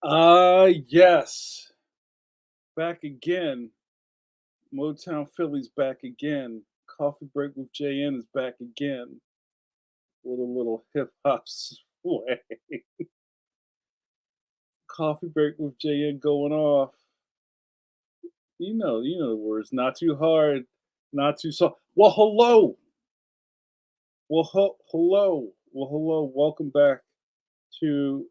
Yes. Back again. Motown Philly's back again. Coffee Break with JN is back again with a little hip hop sway. Coffee Break with JN going off. You know the words. Not too hard, not too soft. Well, hello. Hello. Well, hello. Welcome back to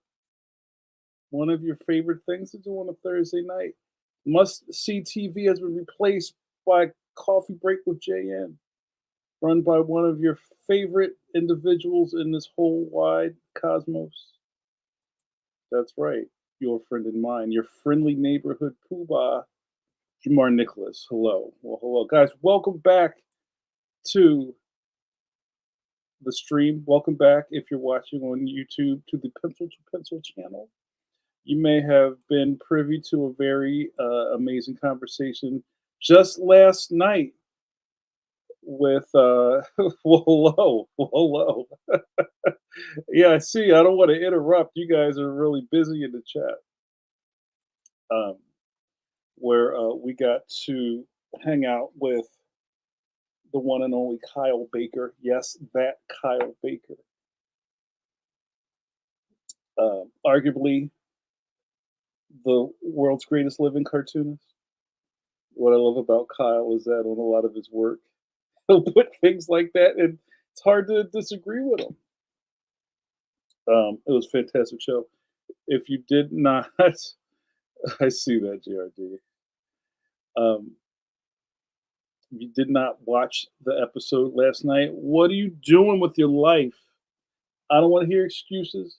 one of your favorite things to do on a Thursday night. Must see TV has been replaced by Coffee Break with JN, run by one of your favorite individuals in this whole wide cosmos. That's right, your friend and mine, your friendly neighborhood poobah, JAMAR Nicholas. Hello. Well, hello. Guys, welcome back to the stream. Welcome back if you're watching on YouTube to the Pencil to Pencil channel. You may have been privy to a very amazing conversation just last night with well, hello, well, hello. Yeah, I see. I don't want to interrupt. You guys are really busy in the chat. Um, where we got to hang out with the one and only Kyle Baker. Yes, that Kyle Baker. Arguably the world's greatest living cartoonist. What I love about Kyle is that on a lot of his work, he'll put things like that, and it's hard to disagree with him. It was a fantastic show. If you did not, I see that, JRD. Um, if you did not watch the episode last night, what are you doing with your life? I don't want to hear excuses.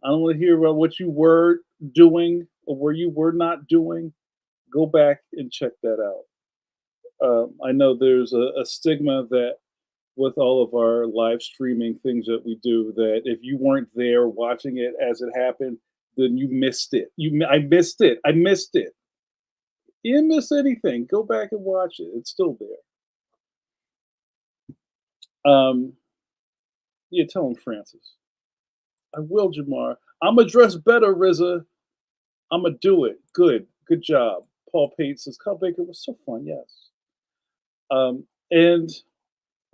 I don't want to hear about what you were doing or where you were not doing. Go back and check that out. I know there's a stigma that with all of our live streaming things that we do, that if you weren't there watching it as it happened, then you missed it. I missed it. I missed it. You didn't miss anything. Go back and watch it. It's still there. Yeah, tell him, Francis. I will, Jamar. I'm gonna dress better, Rizza. I'm gonna do it. Good job. Paul Pate says, Kyle Baker was so fun. Yes. And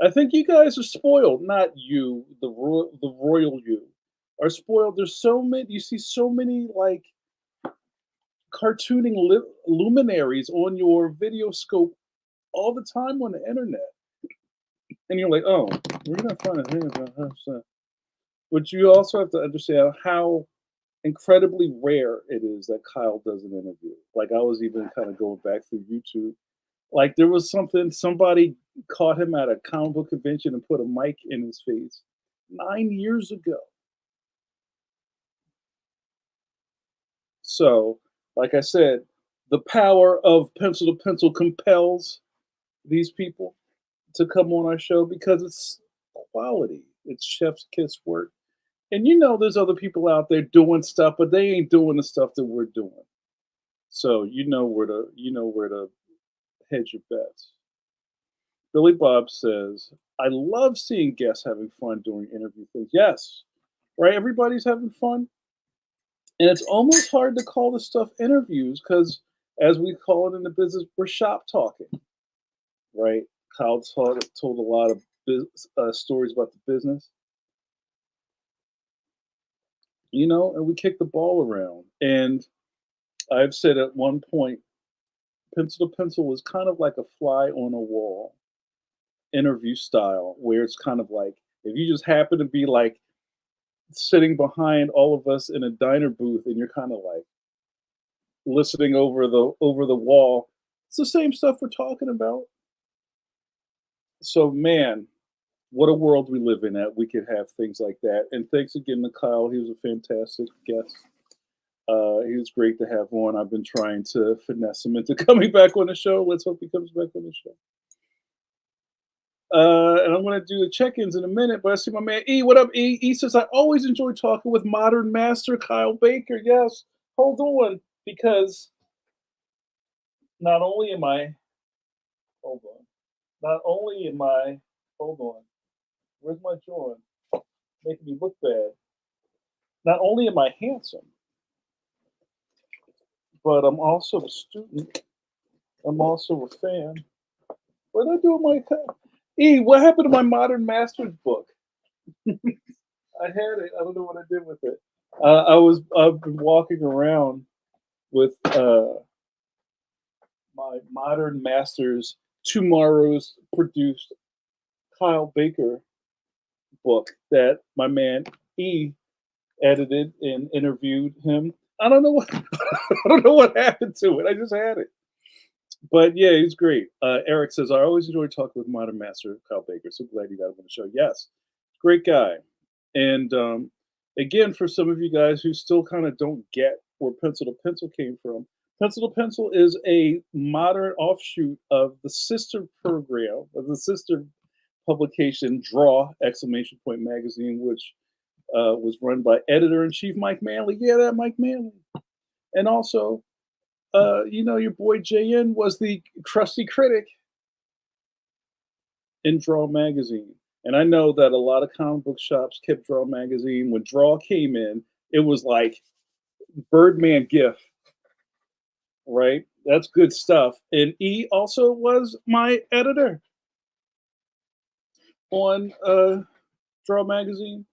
I think you guys are spoiled. Not you, the royal you, are spoiled. There's so many. You see so many like cartooning luminaries on your video scope all the time on the internet, and you're like, oh, we're gonna find a thing about her. But you also have to understand how incredibly rare it is that Kyle does an interview. Like I was even kind of going back through YouTube. Like there was somebody caught him at a comic book convention and put a mic in his face 9 years ago. So, like I said, the power of pencil to pencil compels these people to come on our show because it's quality. It's chef's kiss work. And there's other people out there doing stuff, but they ain't doing the stuff that we're doing. So you know where to hedge your bets. Billy Bob says, I love seeing guests having fun during interview things. Yes, right? Everybody's having fun. And it's almost hard to call this stuff interviews because, as we call it in the business, we're shop talking, right? Kyle told a lot of stories about the business, and we kick the ball around. And I've said at one point, pencil to pencil is kind of like a fly on a wall interview style, where it's kind of like if you just happen to be like sitting behind all of us in a diner booth and you're kind of like listening over the wall, it's the same stuff we're talking about. So man, what a world we live in that we could have things like that. And thanks again to Kyle. He was a fantastic guest. He was great to have on. I've been trying to finesse him into coming back on the show. Let's hope he comes back on the show. And I'm going to do the check-ins in a minute, but I see my man E. What up, E? E says, I always enjoy talking with modern master Kyle Baker. Yes, hold on, because not only am I, hold on, not only am I, hold on, where's my joy? Making me look bad. Not only am I handsome, but I'm also a student. I'm also a fan. What did I do with my What happened to my Modern Masters book? I had it. I don't know what I did with it. I've been walking around with my Modern Masters tomorrow's produced Kyle Baker book that my man E edited and interviewed him. I don't know what I don't know what happened to it. I just had it. But yeah, he's great. Eric says, I always enjoy talking with Modern Master Kyle Baker. So glad you got him on the show. Yes, great guy. And again, for some of you guys who still kind of don't get where Pencil to Pencil came from, Pencil to Pencil is a modern offshoot of the sister program, of the sister publication Draw! Exclamation Point Magazine, which was run by editor in chief Mike Manley. Yeah, that Mike Manley. And also, your boy JN was the crusty critic in Draw magazine. And I know that a lot of comic book shops kept Draw magazine. When Draw came in, it was like Birdman GIF, right? That's good stuff. And E also was my editor on Draw magazine.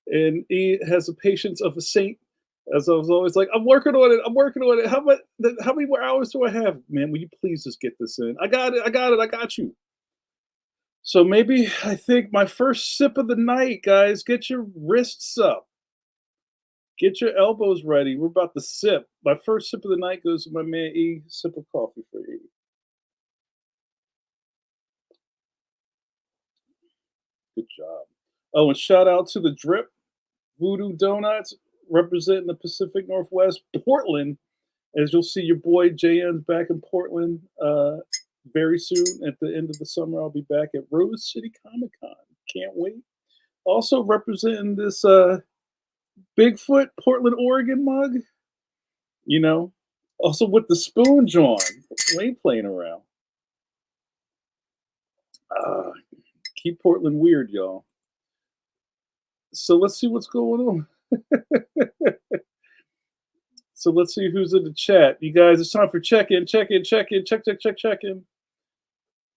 And he has the patience of a saint. As I was always like, I'm working on it. I'm working on it. How many more hours do I have? Man, will you please just get this in? I got it. I got it. I got you. So maybe I think my first sip of the night, guys, get your wrists up. Get your elbows ready. We're about to sip. My first sip of the night goes to my man E. Sip of coffee for E. Good job. Oh, and shout out to the Drip Voodoo Donuts representing the Pacific Northwest, Portland. As you'll see, your boy JN's back in Portland very soon. At the end of the summer, I'll be back at Rose City Comic Con. Can't wait. Also representing this Bigfoot Portland, Oregon mug. Also with the spoon, John. We ain't playing around. Keep Portland weird, y'all. So let's see what's going on. So let's see who's in the chat. You guys, it's time for check-in, check-in, check-in, check-in.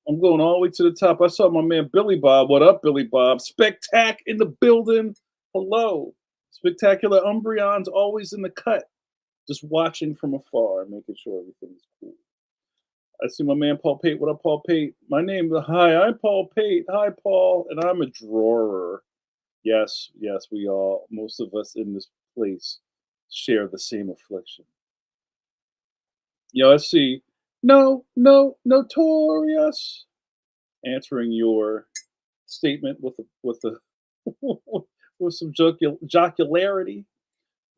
I'm going all the way to the top. I saw my man Billy Bob. What up, Billy Bob? Spectac in the building. Hello. Spectacular Umbreon's always in the cut. Just watching from afar, making sure everything's cool. I see my man Paul Pate. What up, Paul Pate? My name is Hi, I'm Paul Pate. Hi, Paul. And I'm a drawer. Yes, we all, most of us in this place share the same affliction. Let's see. No, notorious. Answering your statement with with some jocularity.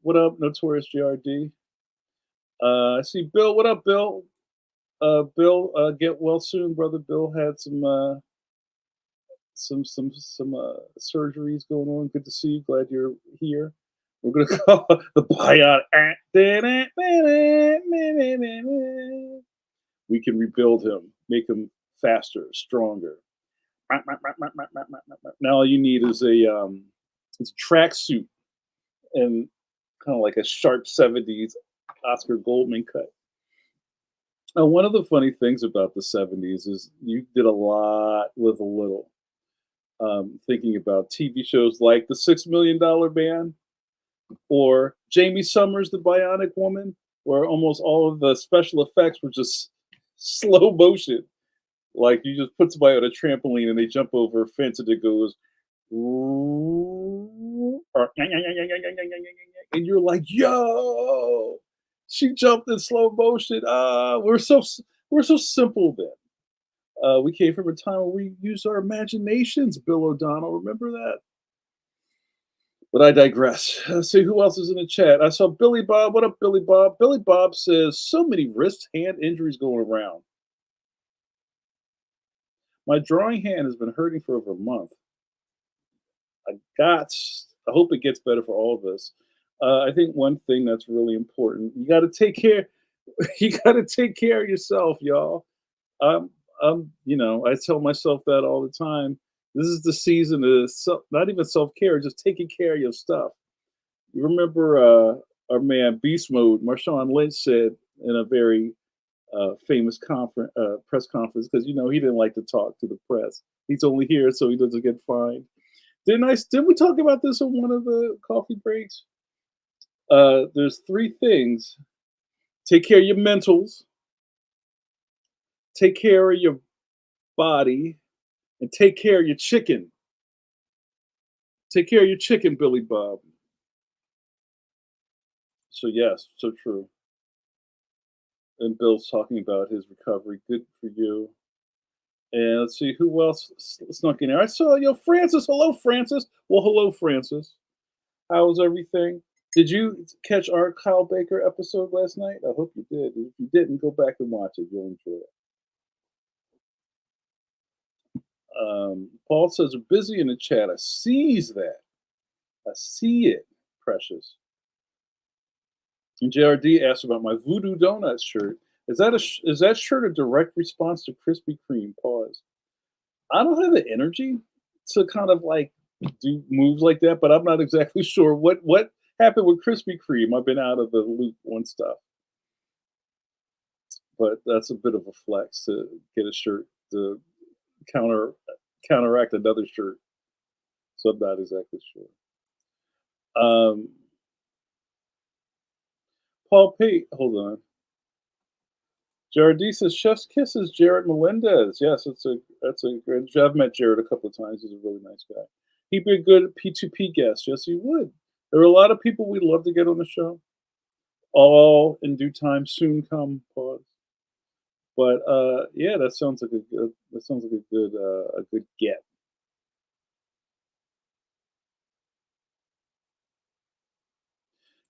What up, notorious JRD? I see Bill. What up, Bill? Bill, get well soon, brother. Bill had some surgeries going on. Good to see you. Glad you're here. We're gonna call the bionic. We can rebuild him, make him faster, stronger. Now all you need is a tracksuit and kind of like a sharp '70s Oscar Goldman cut. One of the funny things about the '70s is you did a lot with a little. Thinking about TV shows like The $6 Million Man or Jamie Summers, The Bionic Woman, where almost all of the special effects were just slow motion. Like you just put somebody on a trampoline and they jump over a fence and it goes, and you're like, yo, she jumped in slow motion. We're so simple then. We came from a time where we used our imaginations, Bill O'Donnell. Remember that? But I digress. Let's see who else is in the chat. I saw Billy Bob. What up, Billy Bob? Billy Bob says, so many wrist hand injuries going around. My drawing hand has been hurting for over a month. I hope it gets better for all of us. I think one thing that's really important, you got to take care. You got to take care of yourself, y'all. I tell myself that all the time. This is the season of not even self-care, just taking care of your stuff. You remember our man Beast Mode, Marshawn Lynch said, in a very famous press conference because he didn't like to talk to the press. He's only here so he doesn't get fined. Didn't we talk about this on one of the coffee breaks? There's three things: take care of your mentals, take care of your body, and take care of your chicken. Take care of your chicken, Billy Bob. So yes, so true. And Bill's talking about his recovery. Good for you. And let's see who else snuck in there. I saw Francis. Hello, Francis. Well, hello, Francis. How's everything? Did you catch our Kyle Baker episode last night? I hope you did. If you didn't, go back and watch it. You'll enjoy it. Paul says we're busy in the chat. I sees that. I see it, precious. And JRD asked about my Voodoo Donuts shirt. Is that shirt a direct response to Krispy Kreme? Pause. I don't have the energy to kind of like do moves like that, but I'm not exactly sure what happened with Krispy Kreme. I've been out of the loop on stuff, but that's a bit of a flex to get a shirt to counteract another shirt. So I'm not exactly sure. Paul Pate, hold on. Jared D says Chef's Kisses, Jared Melendez. Yes, that's a great. I've met Jared a couple of times. He's a really nice guy. He'd be a good P2P guest. Yes, he would. There are a lot of people we'd love to get on the show. All in due time, soon come. Pause. But yeah, that sounds like a good get.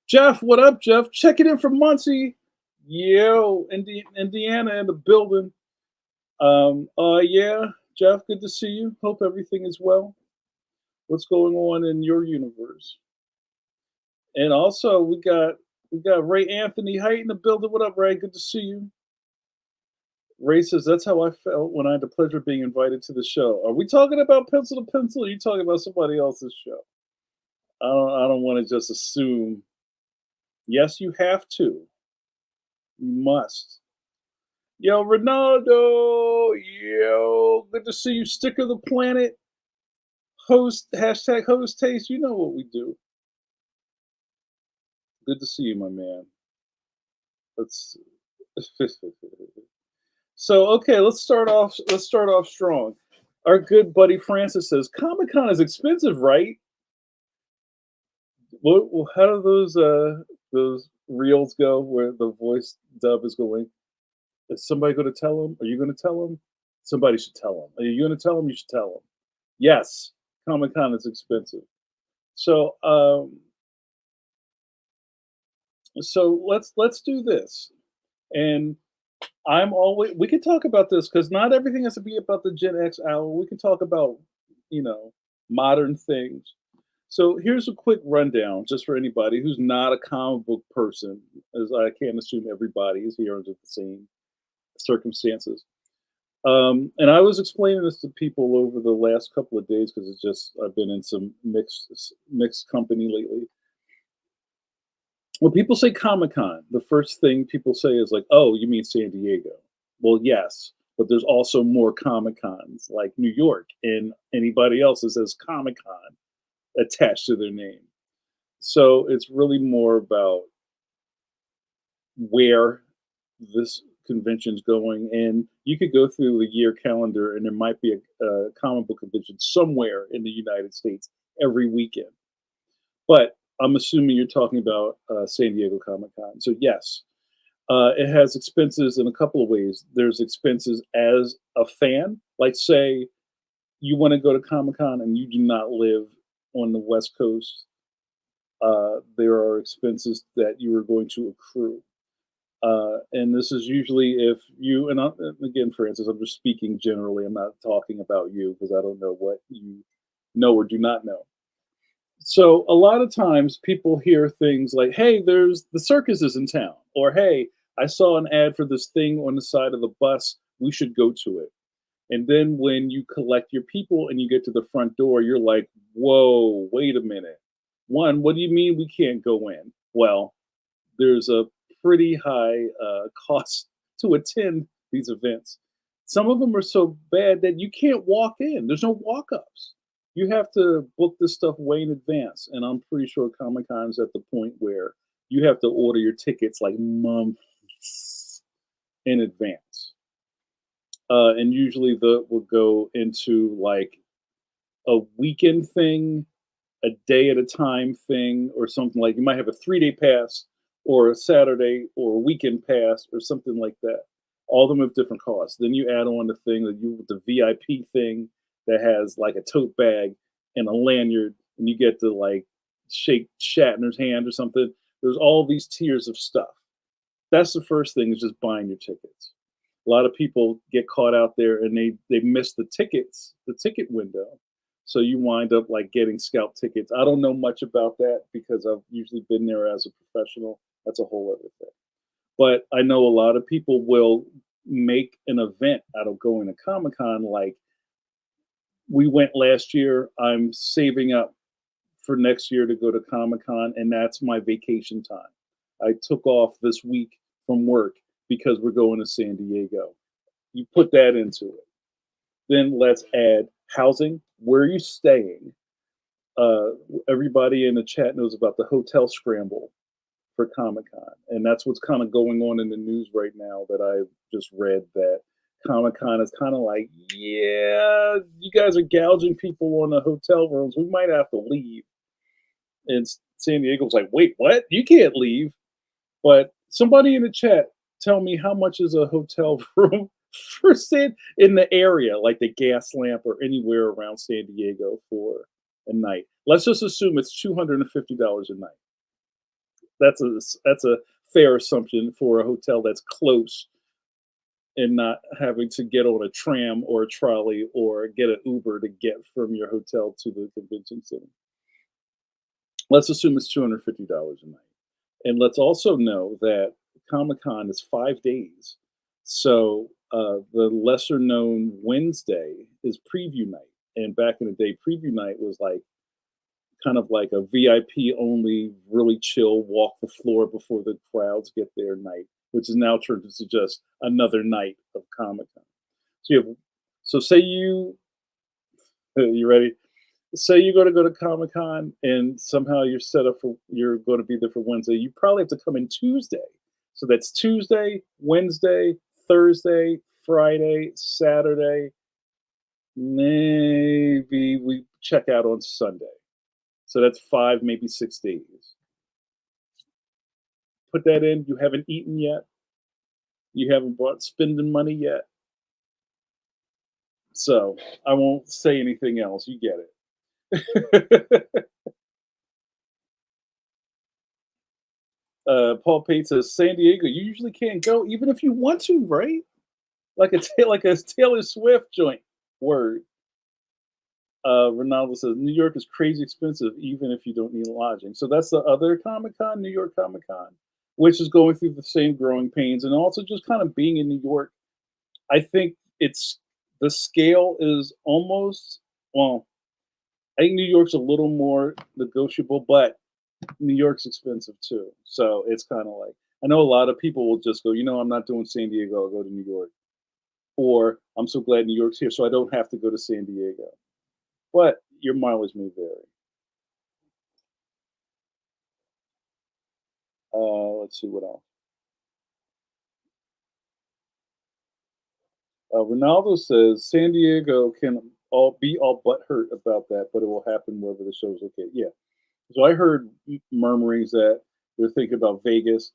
Jeff, what up, Jeff? Checking in from Muncie. Yo, Indiana in the building. Yeah, Jeff, good to see you. Hope everything is well. What's going on in your universe? And also, we got Ray Anthony Height in the building. What up, Ray? Good to see you. Ray says that's how I felt when I had the pleasure of being invited to the show. Are we talking about Pencil to Pencil? Or are you talking about somebody else's show? I don't want to just assume. Yes, you have to. You must. Yo, Ronaldo. Yo, good to see you. Sticker the planet. Host, hashtag host taste. You know what we do. Good to see you, my man. So okay, let's start off strong. Our good buddy Francis says Comic-Con is expensive, right? How do those reels go where the voice dub is going? Is somebody going to tell him? Are you going to tell him? Somebody should tell him. Are you going to tell him? You should tell him. Yes, Comic-Con is expensive. So let's do this. And we can talk about this because not everything has to be about the Gen X hour. We can talk about, modern things. So here's a quick rundown just for anybody who's not a comic book person, as I can't assume everybody is here under the same circumstances. And I was explaining this to people over the last couple of days because I've been in some mixed company lately. When people say Comic-Con, the first thing people say is like, oh, you mean San Diego? Well, yes, but there's also more Comic-Cons like New York and anybody else that says Comic-Con attached to their name. So it's really more about where this convention's going. And you could go through the year calendar and there might be a comic book convention somewhere in the United States every weekend. But I'm assuming you're talking about San Diego Comic-Con. So yes, it has expenses in a couple of ways. There's expenses as a fan, like say you want to go to Comic-Con and you do not live on the West Coast. There are expenses that you are going to accrue. And this is usually if you, and again, for instance, I'm just speaking generally. I'm not talking about you because I don't know what you know or do not know. So a lot of times people hear things like, hey, there's the circus is in town, or hey, I saw an ad for this thing on the side of the bus. We should go to it. And then when you collect your people and you get to the front door, you're like, whoa, wait a minute. One, what do you mean we can't go in? Well, there's a pretty high cost to attend these events. Some of them are so bad that you can't walk in. There's no walk-ups. You have to book this stuff way in advance, and I'm pretty sure Comic Con's at the point where you have to order your tickets like months in advance. And usually the will go into like a weekend thing, a day at a time thing, or something like you might have a 3-day pass or a Saturday or a weekend pass or something like that. All of them have different costs. Then you add on the thing that you the VIP thing that has like a tote bag and a lanyard, and you get to like shake Shatner's hand or something. There's all these tiers of stuff. That's the first thing is just buying your tickets. A lot of people get caught out there and they miss the tickets, the ticket window. So you wind up like getting scalp tickets. I don't know much about that because I've usually been there as a professional. That's a whole other thing. But I know a lot of people will make an event out of going to Comic Con. Like we went last year. I'm saving up for next year to go to Comic Con, and that's my vacation time. I took off this week from work because we're going to San Diego. You put that into it. Then let's add housing. Where are you staying? Uh, Everybody in the chat knows about the hotel scramble for Comic Con, and that's what's kind of going on in the news right now. That I've just read that Comic Con is kind of like, yeah, you guys are gouging people on the hotel rooms. We might have to leave. And San Diego's like, wait, what? You can't leave. But somebody in the chat tell me how much is a hotel room for San in the area, like the Gas Lamp or anywhere around San Diego for a night. Let's just assume it's $250 a night. That's a fair assumption for a hotel that's close and not having to get on a tram or a trolley or get an Uber to get from your hotel to the convention center. Let's assume it's $250 a night. And let's also know that Comic Con is 5 days. So the lesser known Wednesday is preview night. And back in the day, preview night was like kind of like a VIP only, really chill, walk the floor before the crowds get there night, which is now turned into just another night of Comic Con. So you have, so say you ready? Say you're going to go to Comic Con and somehow you're set up for you're going to be there for Wednesday. You probably have to come in Tuesday. So that's Tuesday, Wednesday, Thursday, Friday, Saturday. Maybe we check out on Sunday. So that's 5, maybe 6 days. Put that in. You haven't eaten yet. You haven't bought spending money yet. So I won't say anything else. You get it. Paul Pate says San Diego. You usually can't go, even if you want to, right? Like like a Taylor Swift joint. Word. Ronaldo says New York is crazy expensive, even if you don't need lodging. So that's the other Comic Con, New York Comic Con, which is going through the same growing pains, and also just kind of being in New York. I think it's the scale is almost well. I think New York's a little more negotiable, but New York's expensive too. So it's kind of like I know a lot of people will just go, I'm not doing San Diego. I'll go to New York, or I'm so glad New York's here, so I don't have to go to San Diego. But your mileage may vary. Let's see what else. Ronaldo says San Diego can all but hurt about that, but it will happen whether the show's okay. Yeah. So I heard murmurings that they're thinking about Vegas.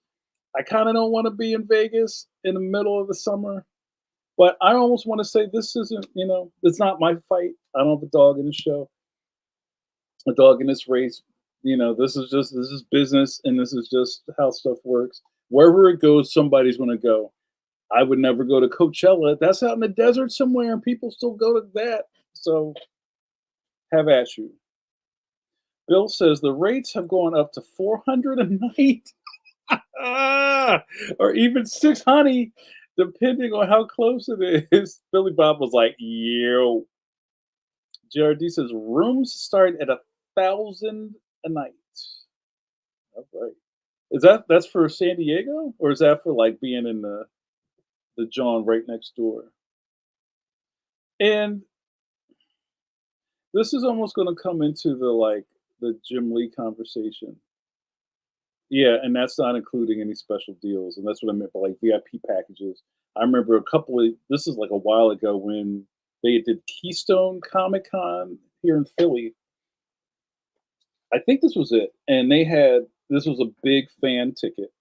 I kind of don't want to be in Vegas in the middle of the summer, but I almost want to say this isn't, it's not my fight. I don't have a dog in the show, a dog in this race. This is business, and this is just how stuff works. Wherever it goes, somebody's going to go. I would never go to Coachella. That's out in the desert somewhere, and people still go to that. So have at you. Bill says the rates have gone up to 400 a night, or even 600, depending on how close it is. Billy Bob was like, "Yo." JRD says rooms start at 1,000 a night. All right. that's for San Diego, or is that for like being in the John right next door? And this is almost going to come into the Jim Lee conversation. Yeah, and that's not including any special deals, and that's what I meant by like VIP packages. I remember a couple of this is like a while ago when they did Keystone Comic Con here in Philly. I think this was it, and they had this was a big fan ticket.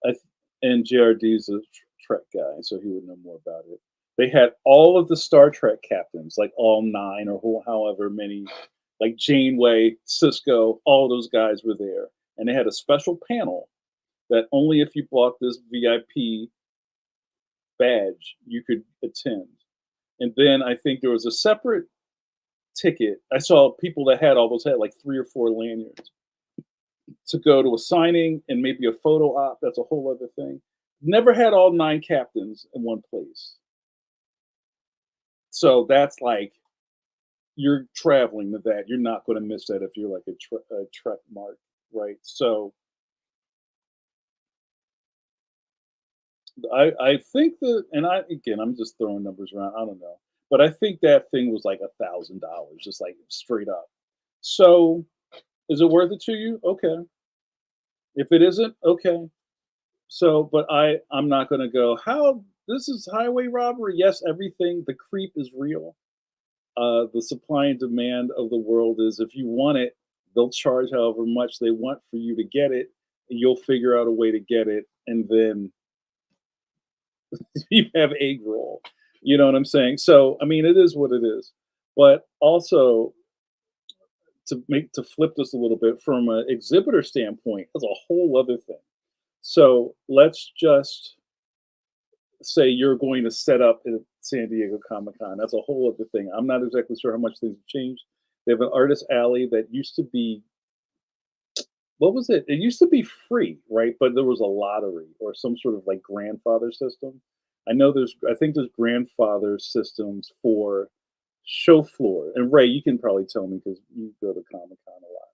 I, and JRD's a Trek guy, so he would know more about it. They had all of the Star Trek captains, like all nine or however many, like Janeway, Cisco, all those guys were there, and they had a special panel that only if you bought this VIP badge you could attend. And then I think there was a separate ticket. I saw people that had almost had like 3 or 4 lanyards to go to a signing and maybe a photo op. That's a whole other thing. Never had all 9 captains in one place. So that's like you're traveling to that. You're not going to miss that if you're like a Trek mark, right? So I think that, and I'm just throwing numbers around. I don't know, but I think that thing was like $1,000, just like straight up. So is it worth it to you? Okay. If it isn't, okay. So, but I'm not going to go. How this is highway robbery? Yes, everything. The creep is real. The supply and demand of the world is if you want it, they'll charge however much they want for you to get it, and you'll figure out a way to get it, and then you have egg roll. You know what I'm saying? So, I mean, it is what it is. But also to flip this a little bit from an exhibitor standpoint, that's a whole other thing. So let's just say you're going to set up at San Diego Comic Con. That's a whole other thing. I'm not exactly sure how much things have changed. They have an artist alley that used to be what was it? It used to be free, right? But there was a lottery or some sort of like grandfather system. I think there's grandfather systems for show floor. And Ray, you can probably tell me because you go to Comic Con a lot.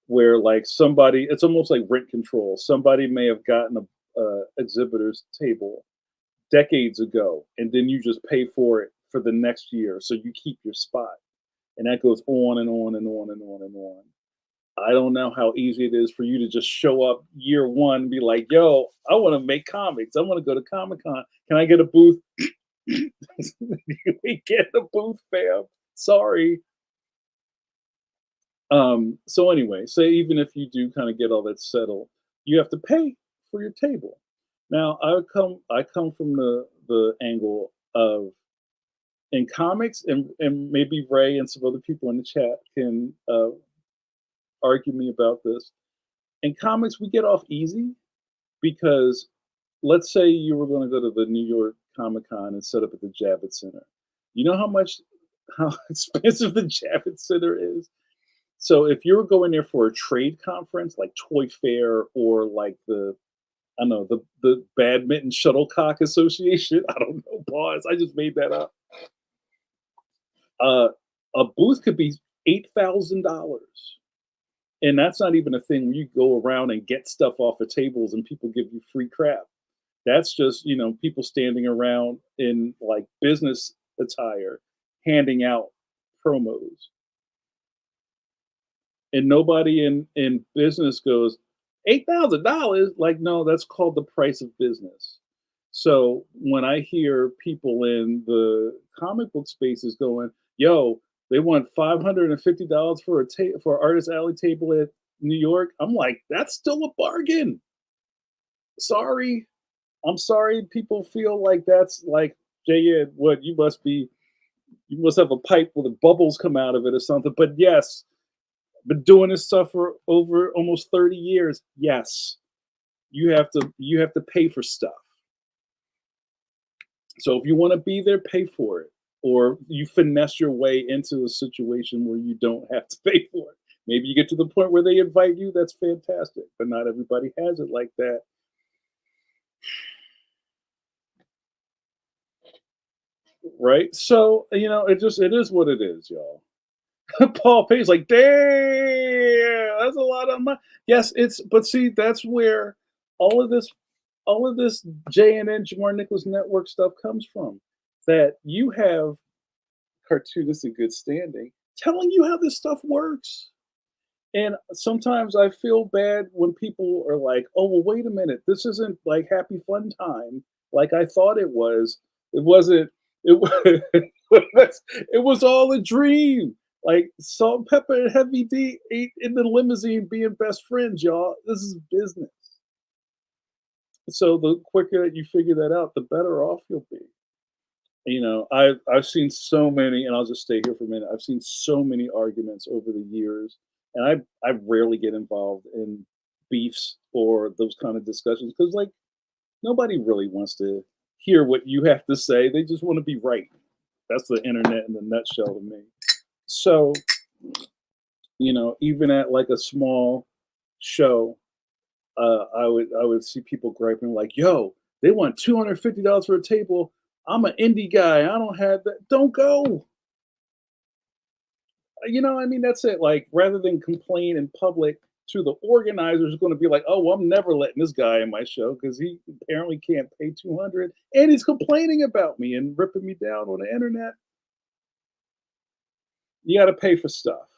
Where like somebody, it's almost like rent control. Somebody may have gotten a exhibitor's table decades ago, and then you just pay for it for the next year, so you keep your spot, and that goes on and on and on and on and on. I don't know how easy it is for you to just show up year one and be like, "Yo, I want to make comics. I want to go to Comic Con. Can I get a booth?" You ain't getting a booth, fam. Sorry. So anyway, say even if you do kind of get all that settled, you have to pay for your table. Now I come from the angle of in comics, and maybe Ray and some other people in the chat can argue me about this. In comics, we get off easy because let's say you were going to go to the New York Comic Con and set up at the Javits Center. You know how expensive the Javits Center is. So if you were going there for a trade conference like Toy Fair or like I don't know the Badminton Shuttlecock Association, I don't know, pause. I just made that up. Uh, a booth could be $8,000, and that's not even a thing where you go around and get stuff off of tables and people give you free crap. That's just people standing around in like business attire, handing out promos, and nobody in business goes $8,000. Like, no, that's called the price of business. So when I hear people in the comic book spaces going, "Yo, they want $550 for for artist alley table at New York," I'm like, that's still a bargain. Sorry, I'm sorry. People feel like that's like, Jay Ed, what you must have a pipe where the bubbles come out of it or something. But yes, been doing this stuff for over almost 30 years. Yes, you have to pay for stuff. So if you want to be there, pay for it. Or you finesse your way into a situation where you don't have to pay for it. Maybe you get to the point where they invite you. That's fantastic. But not everybody has it like that. Right? So, it is what it is, y'all. Paul Payne's like, damn, That's a lot of money. Yes, it's but see, that's where all of this all of this JNN, Jamar Nicholas Network stuff comes from. That you have cartoonists in good standing telling you how this stuff works. And sometimes I feel bad when people are like, "Oh, well, wait a minute. This isn't like happy fun time like I thought it was. It wasn't. It was. It was all a dream. Like Salt, and Pepper, and Heavy D ate in the limousine being best friends, y'all. This is business. So the quicker that you figure that out, the better off you'll be. I've seen so many, and I'll just stay here for a minute. I've seen so many arguments over the years, and I rarely get involved in beefs or those kind of discussions because like nobody really wants to hear what you have to say. They just want to be right. That's the internet in a nutshell to me. So even at like a small show, I would see people griping like, "Yo, they want $250 for a table. I'm an indie guy. I don't have that. Don't go." I mean, that's it. Like, rather than complain in public to the organizers, going to be like, "Oh, well, I'm never letting this guy in my show because he apparently can't pay 200, and he's complaining about me and ripping me down on the internet." You got to pay for stuff.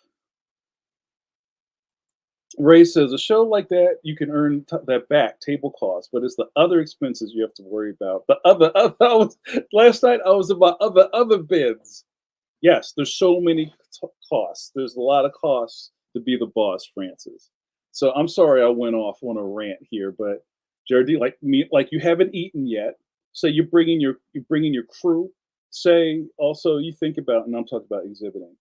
Ray says a show like that you can earn that back table costs, but it's the other expenses you have to worry about. The other last night I was about other bids. Yes, there's so many costs. There's a lot of costs to be the boss, Francis. So I'm sorry I went off on a rant here, but Jardy, like me, like you haven't eaten yet. So you're bringing your crew. Say also you think about, and I'm talking about exhibiting.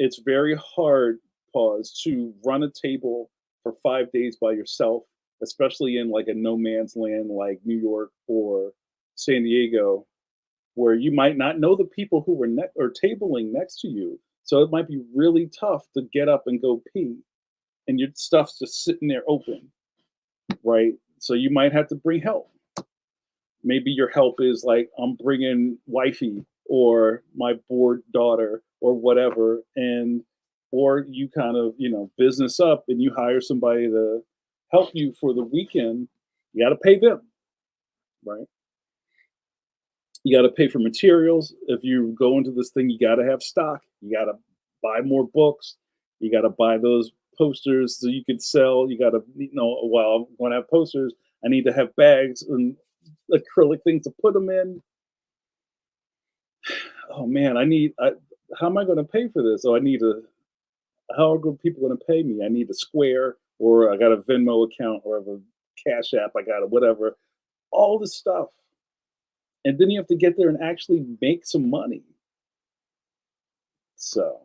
It's very hard, pause, to run a table for 5 days by yourself, especially in like a no man's land like New York or San Diego, where you might not know the people who were or tabling next to you. So it might be really tough to get up and go pee, and your stuff's just sitting there open, right? So you might have to bring help. Maybe your help is like I'm bringing wifey or my bored daughter or whatever, and or you kind of business up and you hire somebody to help you for the weekend. You got to pay them, right? You got to pay for materials. If you go into this thing, you got to have stock. You got to buy more books. You got to buy those posters so you can sell. You got to, while I'm going to have posters, I need to have bags and acrylic things to put them in. Oh man, how am I going to pay for this? Oh, how are people going to pay me? I need a Square, or I got a Venmo account, or I have a Cash App. I got a whatever. All this stuff. And then you have to get there and actually make some money. So,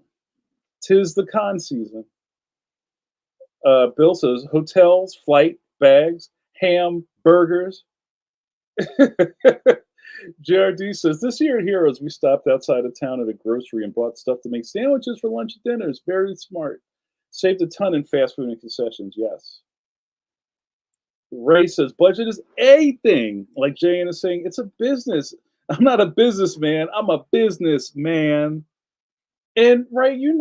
tis the con season. Bill says hotels, flight, bags, ham, burgers. JRD says this year at Heroes, we stopped outside of town at a grocery and bought stuff to make sandwiches for lunch and dinner. It's very smart. Saved a ton in fast food and concessions. Yes. Ray says budget is a thing. Like Jane is saying, it's a business. I'm not a businessman. I'm a businessman. And Ray, you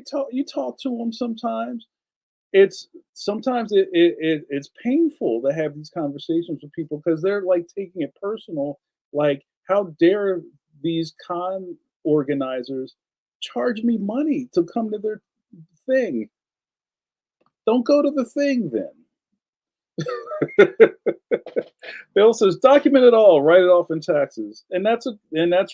talk to them sometimes. It's sometimes it's painful to have these conversations with people because they're like taking it personal. Like, how dare these con organizers charge me money to come to their thing? Don't go to the thing then. Bill says, document it all, write it off in taxes, and that's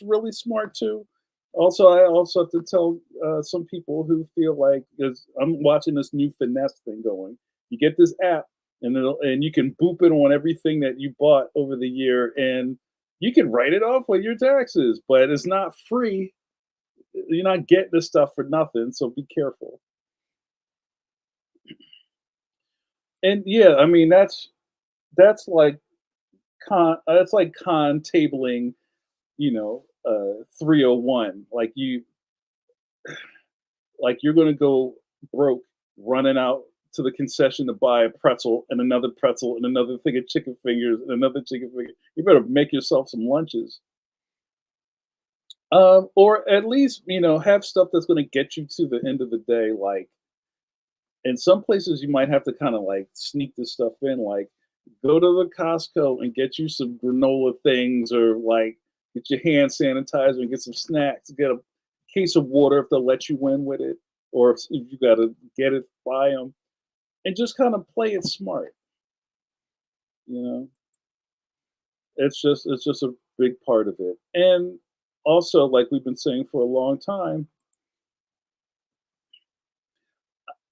really smart too. Also, I also have to tell some people who feel like because I'm watching this new finesse thing going. You get this app, and you can boop it on everything that you bought over the year, and you can write it off with your taxes, but it's not free. You're not getting this stuff for nothing, so be careful. And yeah, I mean that's like con tabling, 301. Like you're gonna go broke running out to the concession to buy a pretzel and another pretzel and another thing of chicken fingers and another chicken finger. You better make yourself some lunches. Or at least, have stuff that's gonna get you to the end of the day, like In some places, you might have to kind of like sneak this stuff in, like go to the Costco and get you some granola things, or like get your hand sanitizer and get some snacks, get a case of water if they'll let you in with it, or if you got to get it, buy them, and just kind of play it smart. You know, it's just a big part of it. And also, like we've been saying for a long time,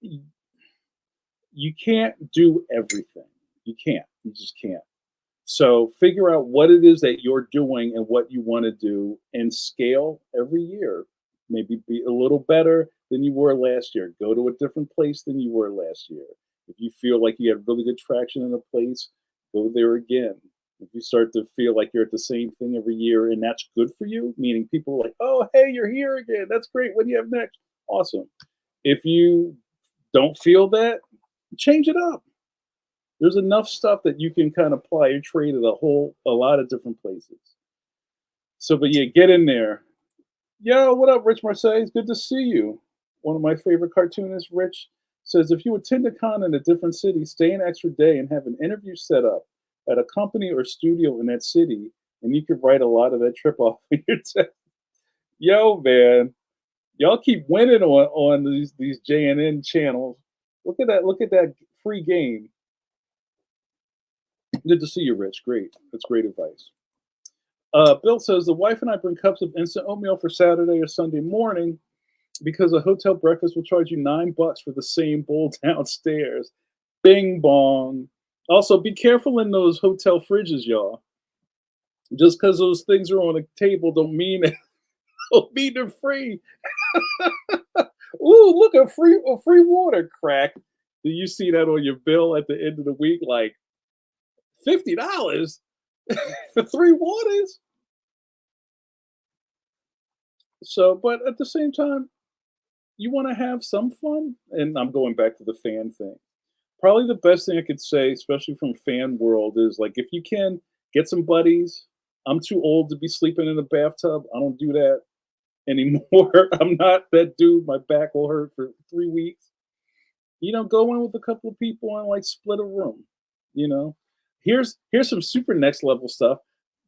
y- you can't do everything. You can't. You just can't. So figure out what it is that you're doing and what you want to do, and scale every year. Maybe be a little better than you were last year. Go to a different place than you were last year. If you feel like you have really good traction in a place, go there again. If you start to feel like you're at the same thing every year and that's good for you, meaning people are like, oh, hey, you're here again. That's great. What do you have next? Awesome. If you don't feel that, change it up. There's enough stuff that you can kind of apply your trade at a lot of different places. So, but yeah, get in there. Yo, what up, Rich Marseille? It's good to see you. One of my favorite cartoonists, Rich, says if you attend a con in a different city, stay an extra day and have an interview set up at a company or studio in that city, and you could write a lot of that trip off in your test. Yo, man, y'all keep winning on these JNN channels. Look at that! Look at that free game. Good to see you, Rich. Great. That's great advice. Bill says the wife and I bring cups of instant oatmeal for Saturday or Sunday morning because a hotel breakfast will charge you $9 for the same bowl downstairs. Bing bong. Also, be careful in those hotel fridges, y'all. Just because those things are on a table don't mean they're free. Ooh, look, a free water crack. Do you see that on your bill at the end of the week? Like $50 for three waters. So, but at the same time, you want to have some fun. And I'm going back to the fan thing. Probably the best thing I could say, especially from fan world, is like if you can get some buddies. I'm too old to be sleeping in a bathtub. I don't do that anymore. I'm not that dude. My back will hurt for 3 weeks. Go in with a couple of people and like split a room. You know, here's some super next level stuff.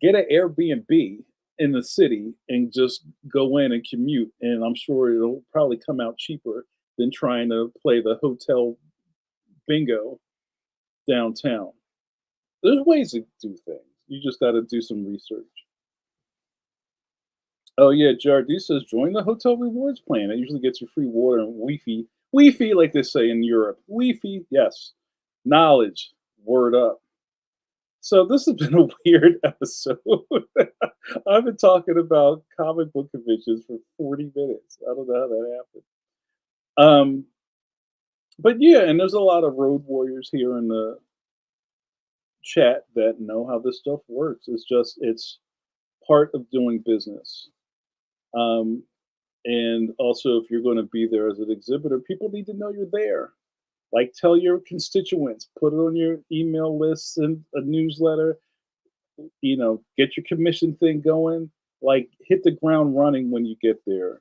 Get an Airbnb in the city and just go in and commute, and I'm sure it'll probably come out cheaper than trying to play the hotel bingo downtown. There's ways to do things. You just got to do some research. Oh yeah, JRD says join the hotel rewards plan. It usually gets you free water and Wi-Fi. Wi-Fi, like they say in Europe. Wi-Fi, yes. Knowledge. Word up. So this has been a weird episode. I've been talking about comic book conventions for 40 minutes. I don't know how that happened. Um, but yeah, and there's a lot of road warriors here in the chat that know how this stuff works. It's part of doing business. Um, and also, if you're going to be there as an exhibitor, people need to know you're there. Like, tell your constituents, put it on your email lists and a newsletter. Get your commission thing going. Like, hit the ground running when you get there.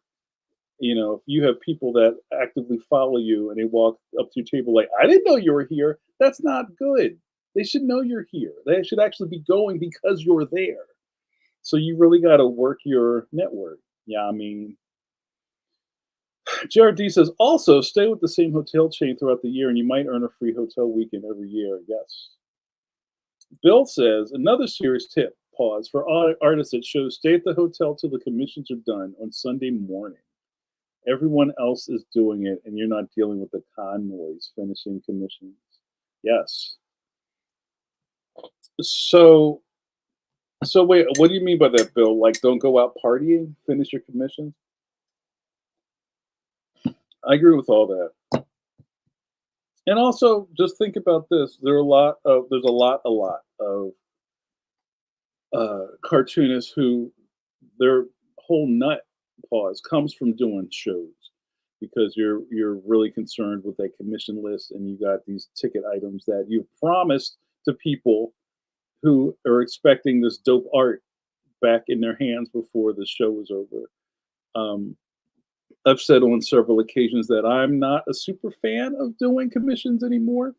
If you have people that actively follow you and they walk up to your table like, I didn't know you were here. That's not good. They should know you're here. They should actually be going because you're there. So you really got to work your network. Yeah, I mean, JRD says also stay with the same hotel chain throughout the year and you might earn a free hotel weekend every year. Yes. Bill says another serious tip, pause, for artists that shows stay at the hotel till the commissions are done on Sunday morning. Everyone else is doing it and you're not dealing with the con noise finishing commissions. Yes. So wait, what do you mean by that, Bill? Like don't go out partying, finish your commissions? I agree with all that. And also just think about this. There's a lot of cartoonists who their whole nut pause comes from doing shows because you're really concerned with that commission list and you got these ticket items that you've promised to people who are expecting this dope art back in their hands before the show is over. Um, I've said on several occasions that I'm not a super fan of doing commissions anymore.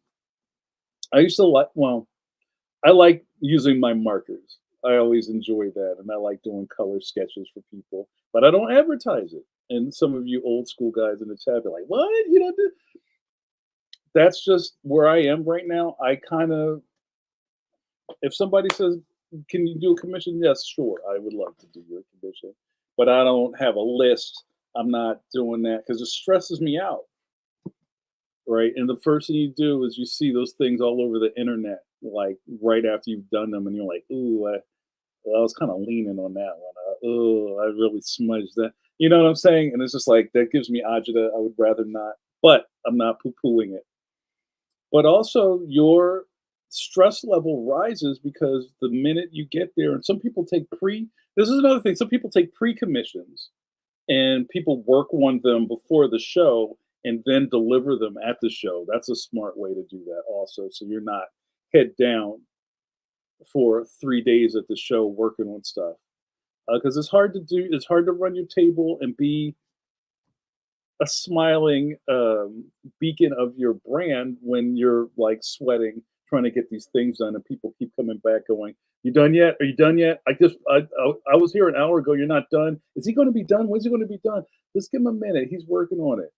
I used to like, well, I like using my markers. I always enjoy that, and I like doing color sketches for people, but I don't advertise it. And some of you old school guys in the chat are like, "What? You don't do?" That's just where I am right now. I kind of, if somebody says, "Can you do a commission?" Yes, sure. I would love to do your commission, but I don't have a list. I'm not doing that because it stresses me out, right? And the first thing you do is you see those things all over the internet, like right after you've done them, and you're like, "Ooh, well, I was kind of leaning on that one. Oh, I really smudged that." You know what I'm saying? And it's just like that gives me agita. I would rather not, but I'm not poo-pooing it. But also, your stress level rises because the minute you get there, and some people take pre. This is another thing. Some people take pre-commissions, and people work on them before the show, and then deliver them at the show. That's a smart way to do that, also. So you're not head down for 3 days at the show working on stuff because it's hard to do. It's hard to run your table and be a smiling beacon of your brand when you're like sweating trying to get these things done, and people keep coming back going, "You done yet? Are you done yet? I was here an hour ago. You're not done. Is he going to be done? When's he going to be done? Just give him a minute. He's working on it."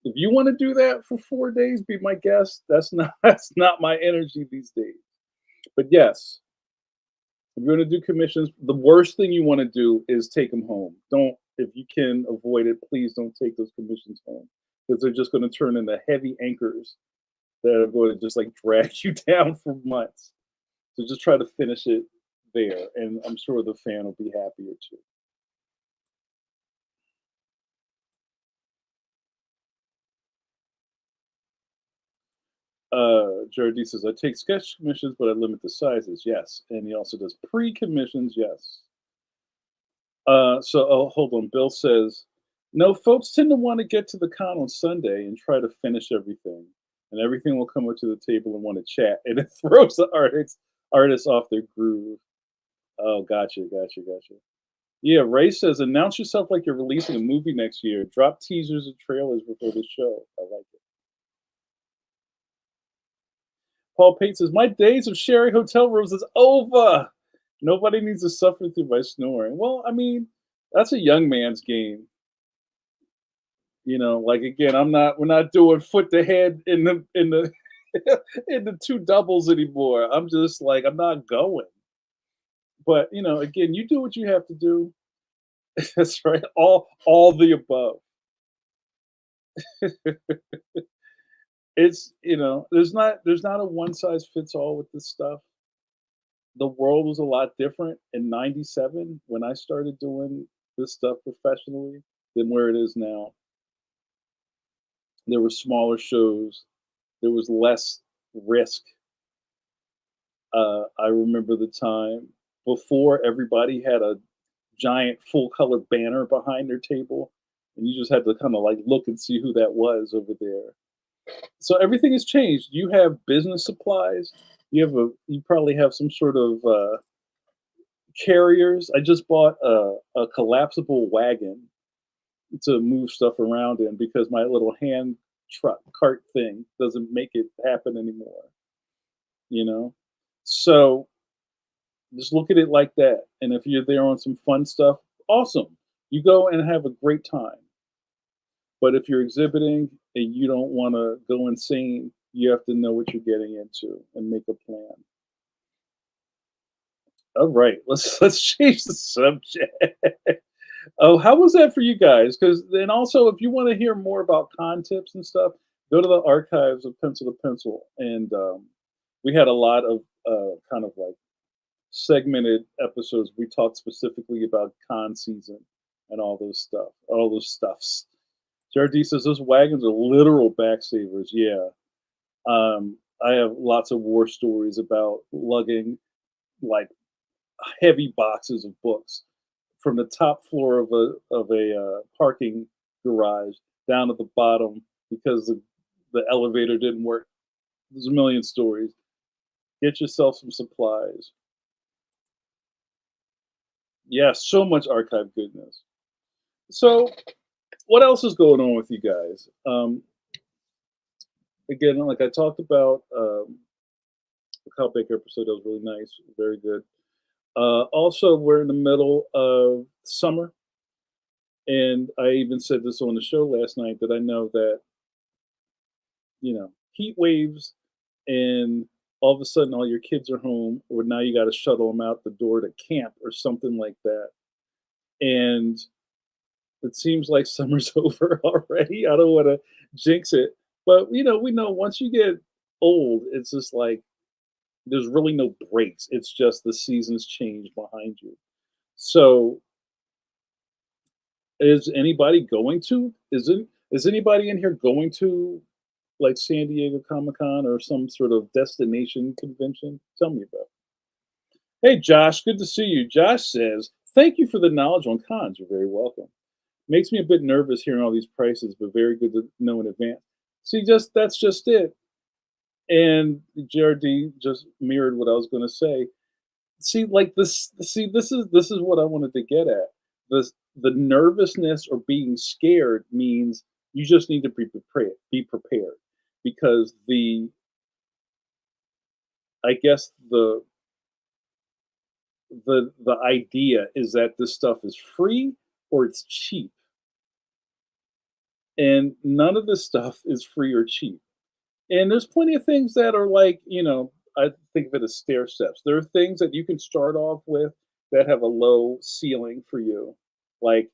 If you want to do that for 4 days, be my guest. That's not that's not my energy these days. But yes, if you're going to do commissions, the worst thing you want to do is take them home. Don't, if you can avoid it, please don't take those commissions home because they're just going to turn into heavy anchors that are going to just like drag you down for months. So just try to finish it there, and I'm sure the fan will be happier too. Jardy says, I take sketch commissions, but I limit the sizes. Yes. And he also does pre commissions. Yes. Hold on. Bill says, no, folks tend to want to get to the con on Sunday and try to finish everything, and everything will come up to the table and want to chat, and it throws the artists off their groove. Oh, gotcha. Yeah, Ray says, announce yourself like you're releasing a movie next year. Drop teasers and trailers before the show. I like it. Paul Pate says, my days of sharing hotel rooms is over. Nobody needs to suffer through my snoring. Well, I mean, that's a young man's game. You know, like again, we're not doing foot to head in the in the two doubles anymore. I'm just like, I'm not going. But you know, again, you do what you have to do. That's right. All the above. It's, there's not a one size fits all with this stuff. The world was a lot different in 97 when I started doing this stuff professionally than where it is now. There were smaller shows. There was less risk. I remember the time before everybody had a giant full color banner behind their table, and you just had to kind of like look and see who that was over there. So everything has changed. You have business supplies. You probably have some sort of carriers. I just bought a collapsible wagon to move stuff around in because my little hand truck cart thing doesn't make it happen anymore. You know, so just look at it like that. And if you're there on some fun stuff, awesome. You go and have a great time. But if you're exhibiting and you don't want to go insane, you have to know what you're getting into and make a plan. All right, let's change the subject. Oh, how was that for you guys? Because then also, if you want to hear more about con tips and stuff, go to the archives of Pencil to Pencil, and we had a lot of kind of like segmented episodes. We talked specifically about con season and all those stuffs. JRD says those wagons are literal backsavers. Yeah, I have lots of war stories about lugging like heavy boxes of books from the top floor of a parking garage down at the bottom because the elevator didn't work. There's a million stories. Get yourself some supplies. Yeah, so much archive goodness. So What else is going on with you guys? Again, like I talked about, the Kyle Baker episode, that was really nice, very good. Also, we're in the middle of summer, and I even said this on the show last night that I know that heat waves, and all of a sudden all your kids are home, or now you got to shuttle them out the door to camp or something like that, and it seems like summer's over already. I don't want to jinx it, but we know once you get old, it's just like there's really no breaks. It's just the seasons change behind you. So, is anybody going to? Is anybody in here going to like San Diego Comic Con or some sort of destination convention? Tell me about it. Hey, Josh, good to see you. Josh says, "Thank you for the knowledge on cons. You're very welcome. Makes me a bit nervous hearing all these prices, but very good to know in advance." See, just that's just it. And JRD just mirrored what I was going to say. See, like this. See, this is what I wanted to get at. The nervousness or being scared means you just need to be prepared. Be prepared, because I guess the idea is that this stuff is free or it's cheap, and none of this stuff is free or cheap. And there's plenty of things that are like, I think of it as stair steps. There are things that you can start off with that have a low ceiling for you. Like,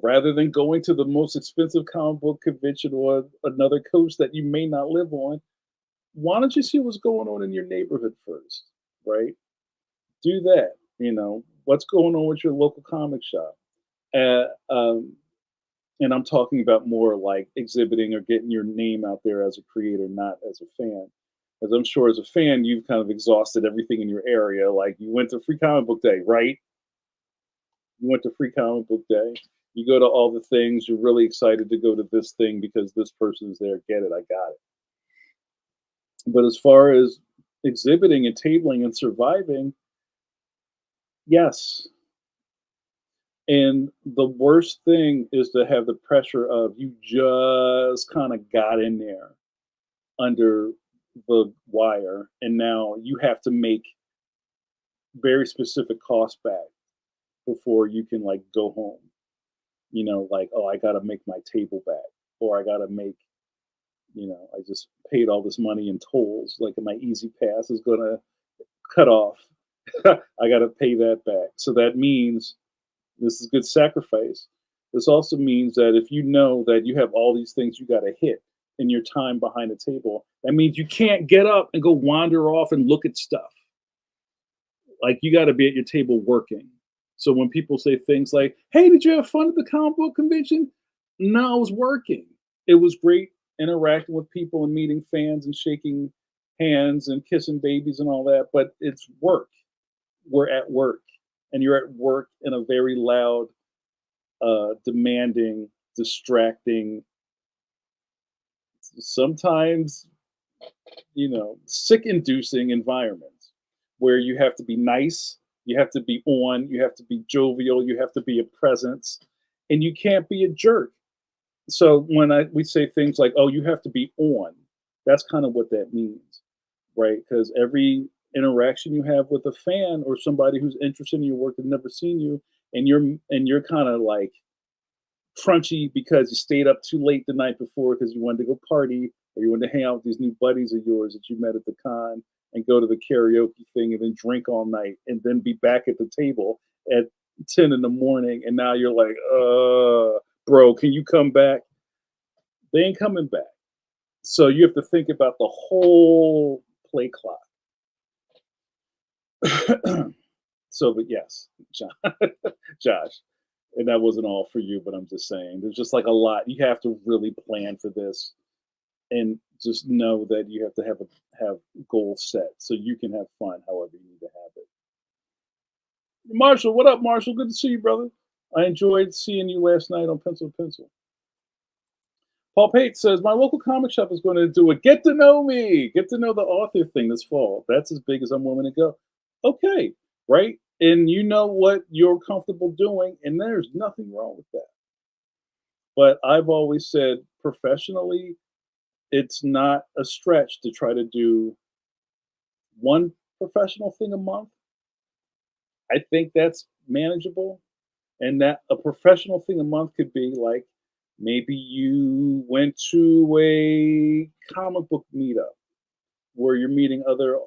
rather than going to the most expensive comic book convention or another coast that you may not live on, why don't you see what's going on in your neighborhood first, right? Do that. What's going on with your local comic shop? Uh, um, and I'm talking about more like exhibiting or getting your name out there as a creator, not as a fan. As I'm sure as a fan, you've kind of exhausted everything in your area. Like you went to Free Comic Book Day, right? You went to Free Comic Book Day. You go to all the things. You're really excited to go to this thing because this person's there. Get it? I got it. But as far as exhibiting and tabling and surviving, yes. And the worst thing is to have the pressure of you just kind of got in there under the wire, and now you have to make very specific costs back before you can like go home. Like, oh, I got to make my table back, or I got to make, I just paid all this money in tolls. Like my Easy Pass is going to cut off. I got to pay that back. So that means this is good sacrifice. This also means that if you know that you have all these things you got to hit in your time behind the table, that means you can't get up and go wander off and look at stuff. Like you got to be at your table working. So when people say things like, "Hey, did you have fun at the comic book convention?" No, I was working. It was great interacting with people and meeting fans and shaking hands and kissing babies and all that, but it's work. We're at work, and you're at work in a very loud, demanding, distracting, sometimes sick inducing environments where you have to be nice, you have to be on, you have to be jovial, you have to be a presence, and you can't be a jerk. So when we say things like, "Oh, you have to be on," that's kind of what that means, right? Because every interaction you have with a fan or somebody who's interested in your work and never seen you, and you're kind of like crunchy because you stayed up too late the night before because you wanted to go party, or you wanted to hang out with these new buddies of yours that you met at the con and go to the karaoke thing and then drink all night and then be back at the table at 10 in the morning, and now you're like, bro, can you come back? They ain't coming back. So you have to think about the whole play clock. So, but yes, John, Josh, and that wasn't all for you, but I'm just saying there's just like a lot. You have to really plan for this, and just know that you have to have goals set so you can have fun however you need to have it. Marshall, what up, Marshall? Good to see you, brother. I enjoyed seeing you last night on Pencil to Pencil. Paul Pate says, "My local comic shop is going to do a get to know me, get to know the author thing this fall. That's as big as I'm willing to go." Okay, right? And you know what you're comfortable doing, and there's nothing wrong with that. But I've always said professionally, it's not a stretch to try to do one professional thing a month. I think that's manageable. And that a professional thing a month could be like maybe you went to a comic book meetup where you're meeting other,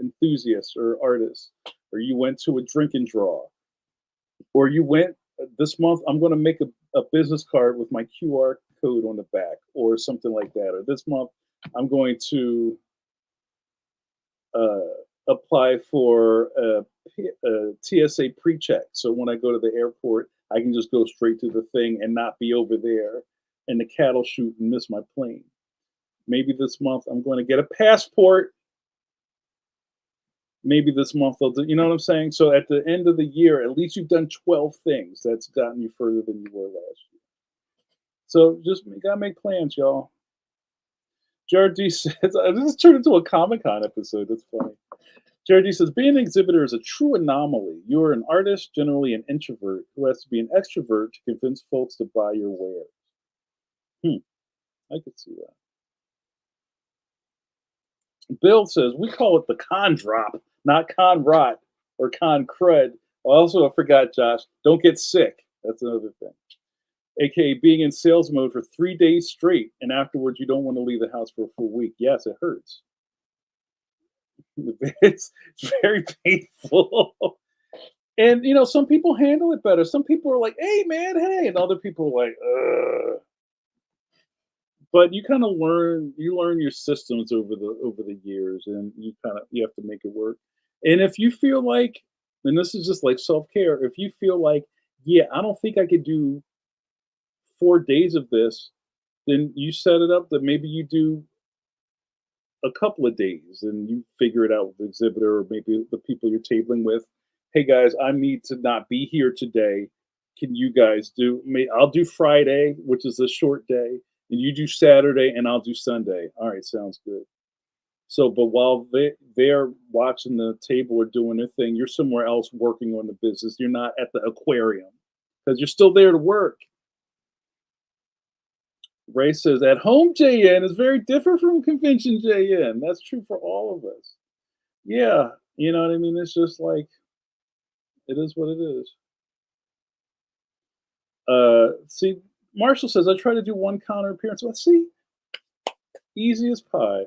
enthusiasts or artists, or you went to a drink and draw, or you went this month. I'm going to make a business card with my QR code on the back, or something like that. Or this month, I'm going to uh, apply for a TSA pre-check. So when I go to the airport, I can just go straight to the thing and not be over there in the cattle chute and miss my plane. Maybe this month I'm going to get a passport. Maybe this month they'll do, you know what I'm saying? So at the end of the year, at least you've done 12 things. That's gotten you further than you were last year. So just gotta make plans, y'all. JRD says, this has turned into a Comic Con episode. That's funny. JRD says, being an exhibitor is a true anomaly. You're an artist, generally an introvert, who has to be an extrovert to convince folks to buy your wares. I could see that. Bill says, we call it the con drop, not con rot or con crud. Also, I forgot, Josh, don't get sick. That's another thing. AKA being in sales mode for 3 days straight, and afterwards you don't want to leave the house for a full week. Yes, it hurts. It's very painful. And some people handle it better. Some people are like, "Hey, man, hey," and other people are like, "Ugh." But you kind of learn your systems over the years, and you have to make it work. And if you feel like, and this is just like self care, if you feel like, yeah, I don't think I could do 4 days of this, then you set it up that maybe you do a couple of days and you figure it out with the exhibitor or maybe the people you're tabling with. Hey guys, I need to not be here today. Can you guys do me? I'll do Friday, which is a short day, and you do Saturday, and I'll do Sunday. All right, sounds good. So, but while they're watching the table or doing their thing, you're somewhere else working on the business. You're not at the aquarium because you're still there to work. Ray says, at home JN is very different from convention JN. That's true for all of us. Yeah, you know what I mean? It's just like, it is what it is. See, Marshall says, I try to do one counter appearance. Let's see, easy as pie.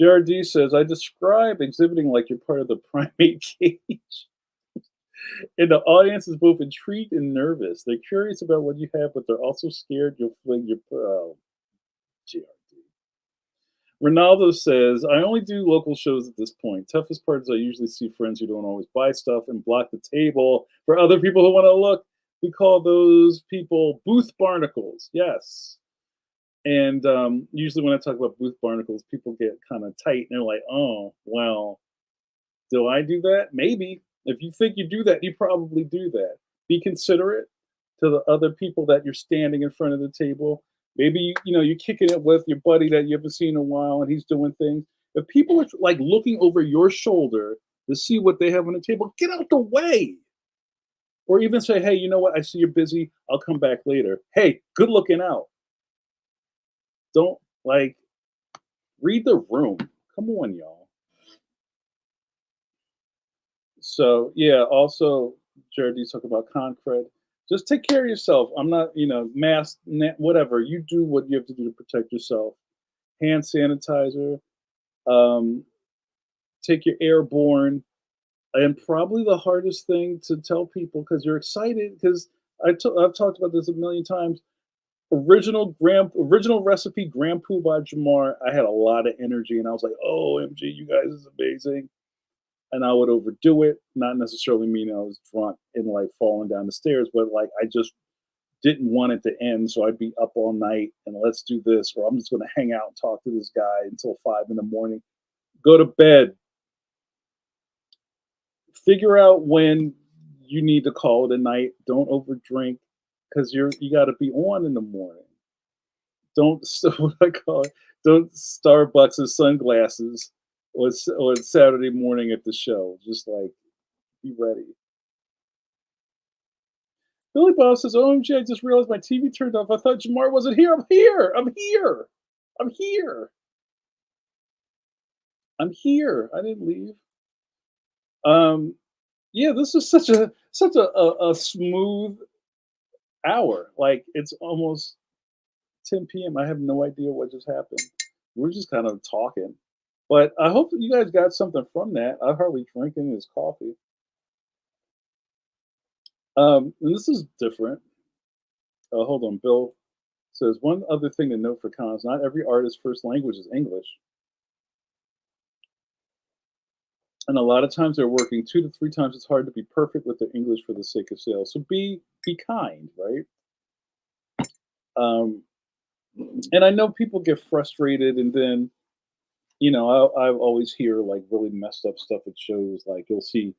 JRD says, I describe exhibiting like you're part of the primate cage. And the audience is both intrigued and nervous. They're curious about what you have, but they're also scared you'll fling your. Oh, JRD. Ronaldo says, I only do local shows at this point. Toughest part is I usually see friends who don't always buy stuff and block the table for other people who want to look. We call those people booth barnacles. Yes. And usually when I talk about booth barnacles, people get kind of tight and they're like, oh, well, do I do that? Maybe. If you think you do that, you probably do that. Be considerate to the other people that you're standing in front of the table. Maybe you're kicking it with your buddy that you haven't seen in a while, and he's doing things. If people are like looking over your shoulder to see what they have on the table, get out the way. Or even say, hey, you know what? I see you're busy. I'll come back later. Hey, good looking out. Don't read the room. Come on, y'all. So yeah, also Jared, you talk about concrete. Just take care of yourself. I'm not, mask, whatever. You do what you have to do to protect yourself. Hand sanitizer. Um, take your airborne. And probably the hardest thing to tell people because you're excited because I've talked about this a million times. Original recipe Grand Poo by Jamar. I had a lot of energy and I was like, oh MG, you guys is amazing. And I would overdo it, not necessarily mean I was drunk and like falling down the stairs, but like I just didn't want it to end. So I'd be up all night and let's do this, or I'm just gonna hang out and talk to this guy until 5 in the morning. Go to bed. Figure out when you need to call it a night. Don't overdrink because you got to be on in the morning. Don't what I call it. Don't Starbucks and sunglasses on Saturday morning at the show. Just like be ready. Billy Bob says, OMG, I just realized my TV turned off. I thought Jamar wasn't here. I'm here. I'm here. I'm here. I'm here. I didn't leave. Um, yeah, this is such a smooth hour. Like it's almost 10 p.m. I have no idea what just happened. We're just kind of talking. But I hope that you guys got something from that. I hardly drink any of this coffee. And this is different. Hold on, Bill says one other thing to note for cons: not every artist's first language is English, and a lot of times they're working 2 to 3 times as hard to be perfect with their English for the sake of sales. So be kind, right? Um, and I know people get frustrated, and then I always hear like really messed up stuff at shows. Like I'll see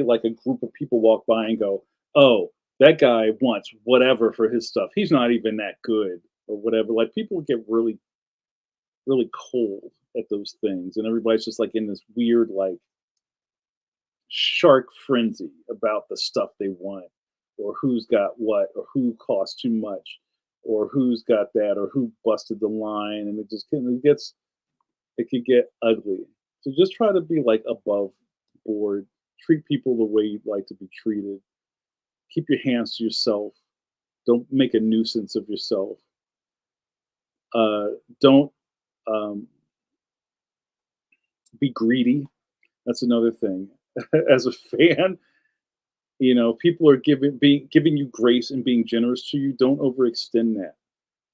like a group of people walk by and go, "Oh, that guy wants whatever for his stuff. He's not even that good or whatever." Like people get really cold at those things, and everybody's just like in this weird like shark frenzy about the stuff they want, or who's got what, or who costs too much, or who's got that, or who busted the line, and it could get ugly. So just try to be like above board. Treat people the way you'd like to be treated. Keep your hands to yourself. Don't make a nuisance of yourself. Don't um, be greedy. That's another thing. As a fan, people are giving you grace and being generous to you. Don't overextend that.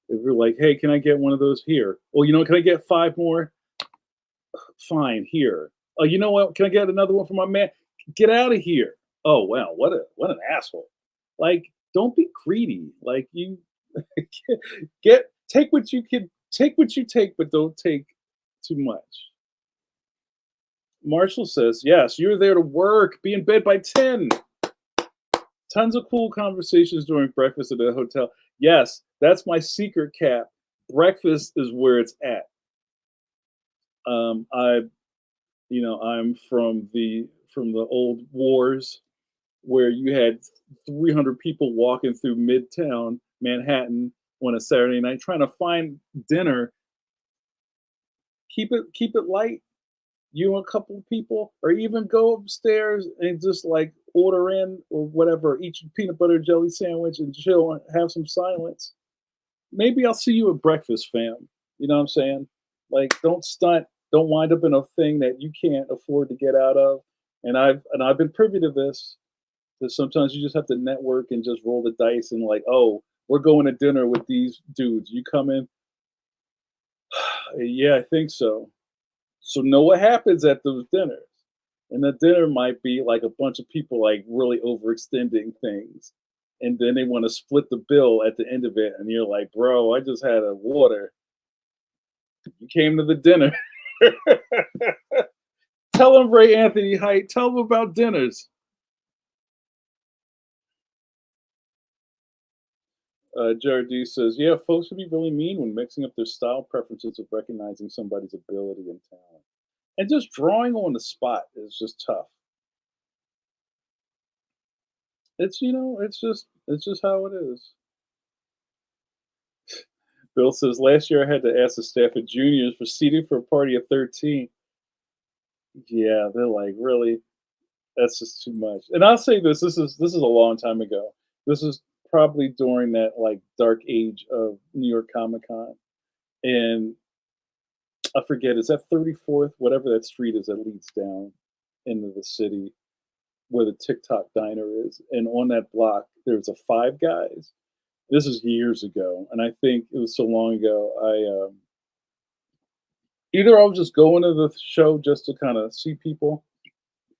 If you're like, hey, can I get one of those here? Well, can I get five more? Fine, here. Oh, you know what? Can I get another one for my man? Get out of here. Oh wow, what an asshole. Like, don't be greedy. Like you get take what you can take what you take, but don't take too much. Marshall says, yes, you're there to work. Be in bed by 10. Tons of cool conversations during breakfast at the hotel. Yes, that's my secret cap. Breakfast is where it's at. I'm from the old wars where you had 300 people walking through Midtown Manhattan on a Saturday night trying to find dinner. Keep it light. You and a couple of people, or even go upstairs and just like order in or whatever, eat your peanut butter jelly sandwich and chill and have some silence. Maybe I'll see you at breakfast, fam. You know what I'm saying? Like, don't stunt. Don't wind up in a thing that you can't afford to get out of. And I've been privy to this. That sometimes you just have to network and just roll the dice and like, oh, we're going to dinner with these dudes. You coming? Yeah, I think so. So know what happens at those dinners. And the dinner might be like a bunch of people like really overextending things. And then they want to split the bill at the end of it. And you're like, bro, I just had a water. You came to the dinner. Tell him, Ray Anthony Height. Tell him about dinners. Jared D says, yeah, folks can be really mean when mixing up their style preferences with recognizing somebody's ability and talent. And just drawing on the spot is just tough. It's just how it is. Bill says, last year I had to ask the staff of juniors for seating for a party of 13. Yeah, they're like, really? That's just too much. And I'll say this: this is a long time ago. This is probably during that like dark age of New York Comic Con, and I forget, is that 34th, whatever that street is that leads down into the city where the TikTok diner is, and on that block there's a Five Guys. This is years ago, and I think it was so long ago. Either I was just going to the show just to kind of see people.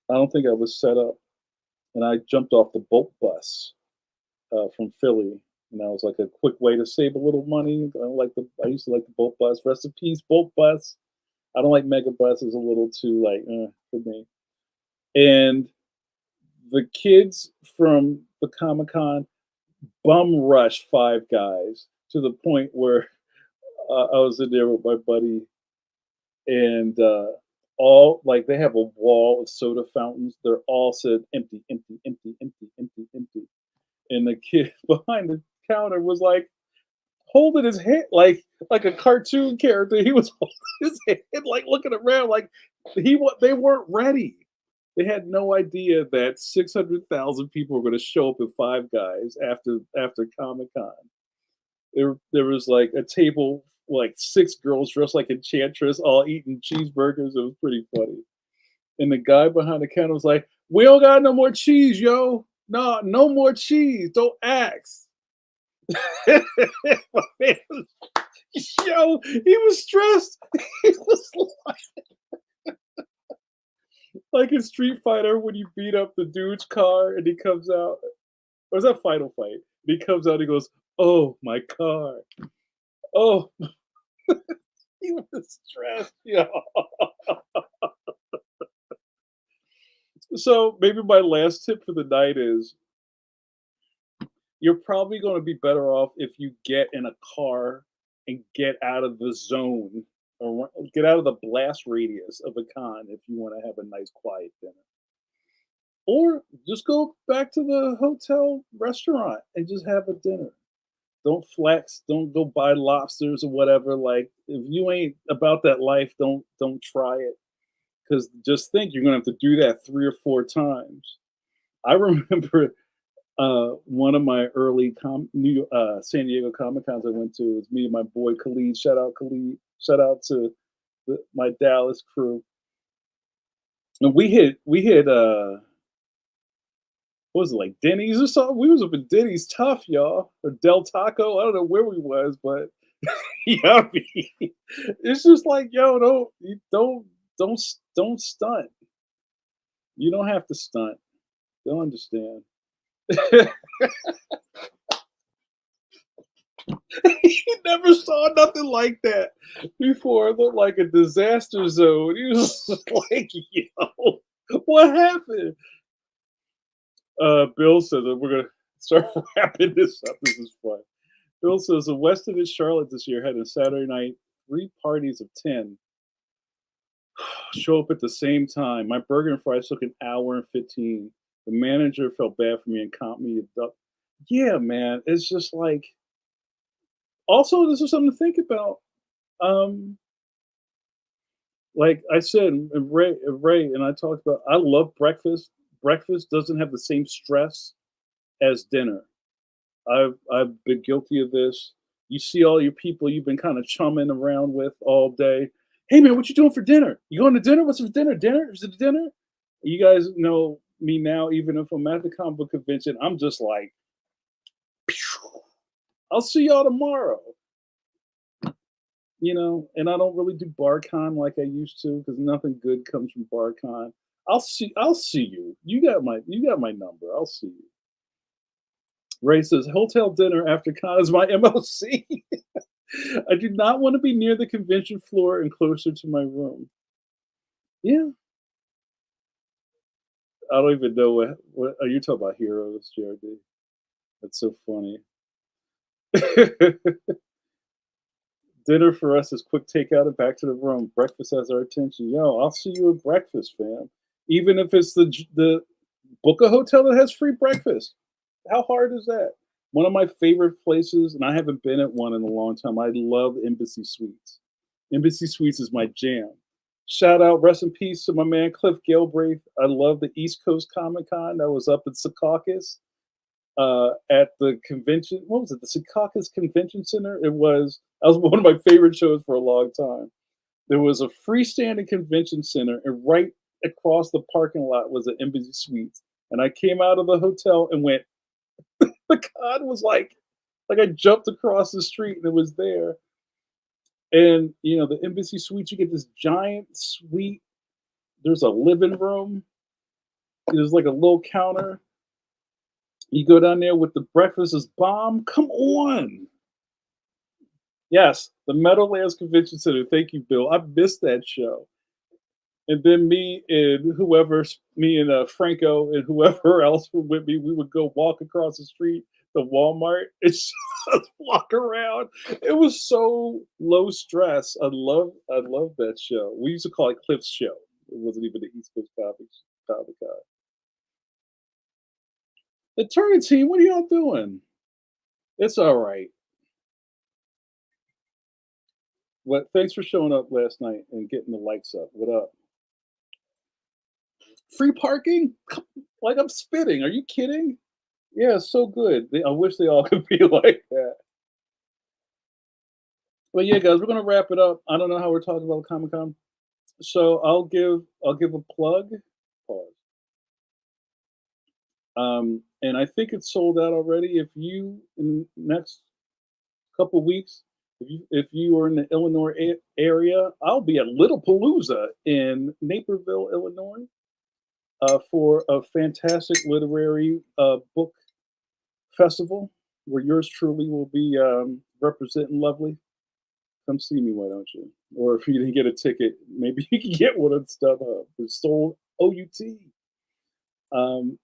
I don't think I was set up, and I jumped off the Bolt bus from Philly, and that was like a quick way to save a little money. I used to like the Bolt bus. Rest in peace, Bolt bus. I don't like mega buses. A little too like for me. And the kids from the Comic Con bum rush Five Guys to the point where I was in there with my buddy, and all like they have a wall of soda fountains. They're all said empty, empty, empty, empty, empty, empty. and the kid behind the counter was like holding his head like a cartoon character. He was holding his head, like looking around, like they weren't ready. They had no idea that 600,000 people were going to show up at Five Guys after Comic Con. There was like a table, like six girls dressed like Enchantress, all eating cheeseburgers. It was pretty funny. And the guy behind the counter was like, "We don't got no more cheese, yo. No, no more cheese. Don't ask." My man yo, he was stressed. He was like in Street Fighter when you beat up the dude's car and he comes out. Or is that Final Fight? And he comes out and he goes, "Oh, my car. Oh," he was stressed. Yeah. So maybe my last tip for the night is you're probably going to be better off if you get in a car and get out of the zone or get out of the blast radius of a con if you want to have a nice quiet dinner. Or just go back to the hotel restaurant and just have a dinner. Don't flex, don't go buy lobsters or whatever. Like if you ain't about that life, don't try it. Because just think you're gonna have to do that 3 or 4 times. I remember one of my early San Diego Comic Cons I went to. It was me and my boy Khalid. Shout out Khalid. Shout out to my Dallas crew. And we hit what was it, like Denny's or something? We was up in Denny's tough, y'all, or Del Taco. I don't know where we was, but yummy. It's just like, yo, don't stunt. You don't have to stunt. They'll understand. He never saw nothing like that before. It looked like a disaster zone. He was just like, yo, what happened? Bill says that we're gonna start wrapping this up. This is fun. Bill says the Westin in Charlotte this year had a Saturday night 3 parties of 10 show up at the same time. My burger and fries took an hour and 15. The manager felt bad for me and comped me a duck. Yeah, man. It's just like also this is something to think about. Um, like I said, and Ray and I talked about I love breakfast. Breakfast doesn't have the same stress as dinner. I've been guilty of this. You see all your people you've been kind of chumming around with all day. Hey man, what you doing for dinner? You going to dinner? What's for dinner? Dinner? Is it dinner? You guys know me now. Even if I'm at the comic book convention, I'm just like, "Phew, I'll see y'all tomorrow." And I don't really do BarCon like I used to because nothing good comes from BarCon. I'll see you. You got my number. I'll see you. Ray says, hotel dinner after con is my MOC. I do not want to be near the convention floor and closer to my room. Yeah. I don't even know what are you talking about heroes, JRD? That's so funny. Dinner for us is quick takeout and back to the room. Breakfast has our attention. Yo, I'll see you at breakfast, fam. Even if it's the book a hotel that has free breakfast. How hard is that? One of my favorite places, and I haven't been at one in a long time. I love Embassy Suites. Embassy Suites is my jam. Shout out, rest in peace to my man Cliff Galbraith. I love the East Coast Comic Con that was up in Secaucus at the convention. What was it? The Secaucus Convention Center. That was one of my favorite shows for a long time. There was a freestanding convention center, and right across the parking lot was an Embassy Suites. And I came out of the hotel and went. The con was like I jumped across the street and it was there. And the Embassy Suites, you get this giant suite. There's a living room. There's like a little counter. You go down there with the breakfast is bomb. Come on. Yes, the Meadowlands Convention Center. Thank you, Bill. I missed that show. And then me and Franco and whoever else were with me, we would go walk across the street to Walmart and just walk around. It was so low stress. I love that show. We used to call it Cliff's show. It wasn't even the East Coast Comic Con. Eternity, what are y'all doing? It's all right. But thanks for showing up last night and getting the lights up. What up? Free parking? Like I'm spitting. Are you kidding? Yeah, it's so good. I wish they all could be like that. But yeah, guys, we're gonna wrap it up. I don't know how we're talking about Comic Con, so I'll give a plug. Pause. And I think it's sold out already. If you in the next couple weeks, if you are in the Illinois area, I'll be at Little Palooza in Naperville, Illinois, for a fantastic literary book festival where yours truly will be representing lovely. Come see me, why don't you? Or if you didn't get a ticket, maybe you can get one on StubHub. It's sold OUT. Um,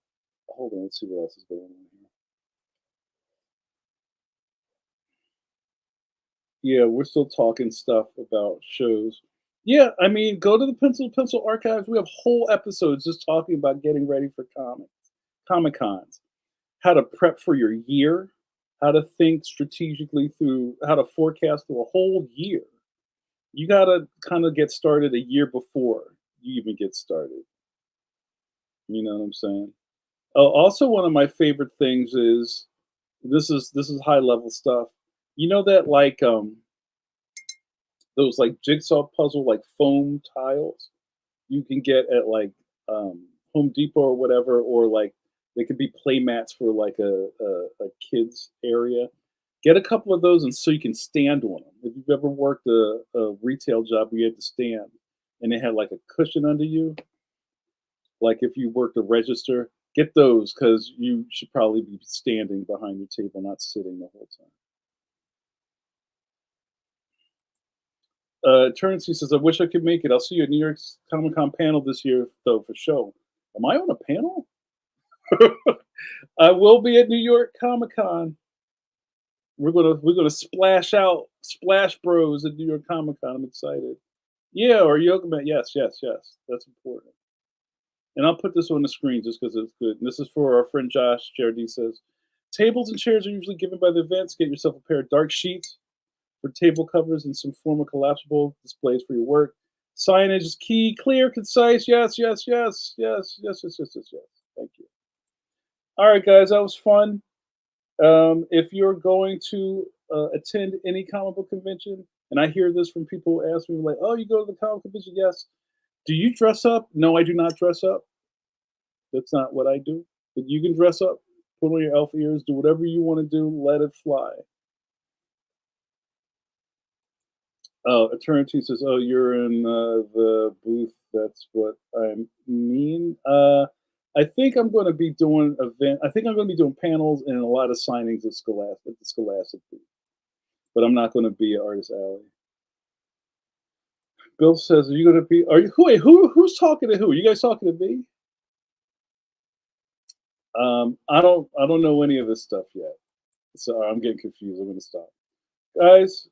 hold on, let's see what else is going on here. Yeah, we're still talking stuff about shows. Yeah, I mean, go to the Pencil archives. We have whole episodes just talking about getting ready for Comic Cons, how to prep for your year, how to think strategically through, how to forecast through a whole year. You gotta kind of get started a year before you even get started. You know what I'm saying? Oh, also, one of my favorite things is this is high level stuff. You know that like those like jigsaw puzzle like foam tiles you can get at like Home Depot or whatever, or like they could be play mats for like a kids area. Get a couple of those, and so you can stand on them. If you've ever worked a retail job where you had to stand and they had like a cushion under you, like if you worked a register, get those because you should probably be standing behind your table, not sitting the whole time. Eternity says, I wish I could make it. I'll see you at New York's Comic Con panel this year, though, for show. Am I on a panel? I will be at New York Comic Con. We're gonna splash out, Splash Bros at New York Comic Con. I'm excited. Yeah, or yoga mat. Yes, yes, yes. That's important. And I'll put this on the screen just because it's good. And this is for our friend Josh. JRD says, tables and chairs are usually given by the events. Get yourself a pair of dark sheets for table covers and some form of collapsible displays for your work. Signage is key, clear, concise. Yes, yes, yes, yes, yes, yes, yes, yes, yes. Thank you. All right, guys, that was fun. If you're going to attend any comic book convention, and I hear this from people who ask me, like, oh, you go to the comic convention? Yes. Do you dress up? No, I do not dress up. That's not what I do. But you can dress up, put on your elf ears, do whatever you want to do, let it fly. Eternity says, "Oh, you're in the booth. That's what I mean." I think I'm going to be doing event. I think I'm going to be doing panels and a lot of signings at the Scholastic booth. But I'm not going to be at Artist Alley. Bill says, "Are you going to be? Are you? Wait, who's talking to who? You guys talking to me?" I don't know any of this stuff yet, so I'm getting confused. I'm going to stop, guys.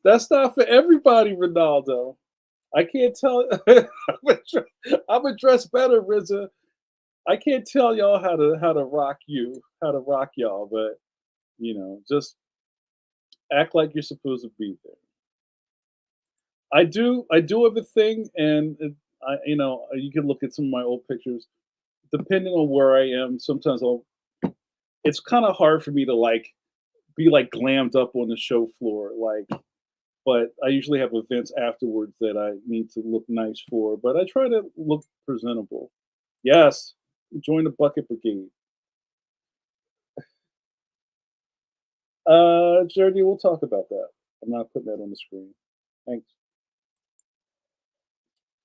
That's not for everybody, Ronaldo. I can't tell. I'm a dress better, RZA. I can't tell y'all how to rock how to rock y'all, but just act like you're supposed to be there. I do have a thing, and you can look at some of my old pictures. Depending on where I am, sometimes it's kind of hard for me to like be like glammed up on the show floor, but I usually have events afterwards that I need to look nice for. But I try to look presentable. Yes, join the bucket brigade. Jeremy, we'll talk about that. I'm not putting that on the screen. Thanks.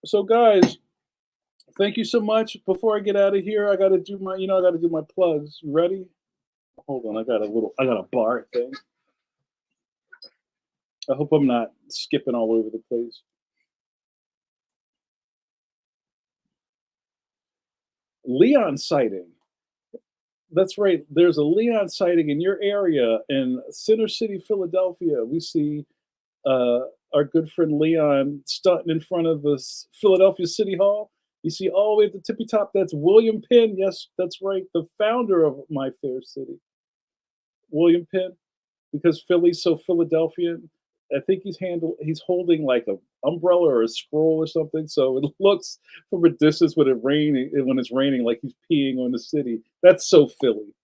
So, guys, thank you so much. Before I get out of here, I got to do I got to do my plugs. You ready? Hold on, I got a bar thing. I hope I'm not skipping all over the place. Leon sighting. That's right. There's a Leon sighting in your area in Center City, Philadelphia. We see uh, our good friend Leon stunting in front of the Philadelphia City Hall. You see all the way at the tippy top, that's William Penn. Yes, that's right, the founder of My Fair City, William Penn, because Philly's so Philadelphian. I think he's holding like a umbrella or a scroll or something, so it looks from a distance when it's raining like he's peeing on the city. That's so Philly.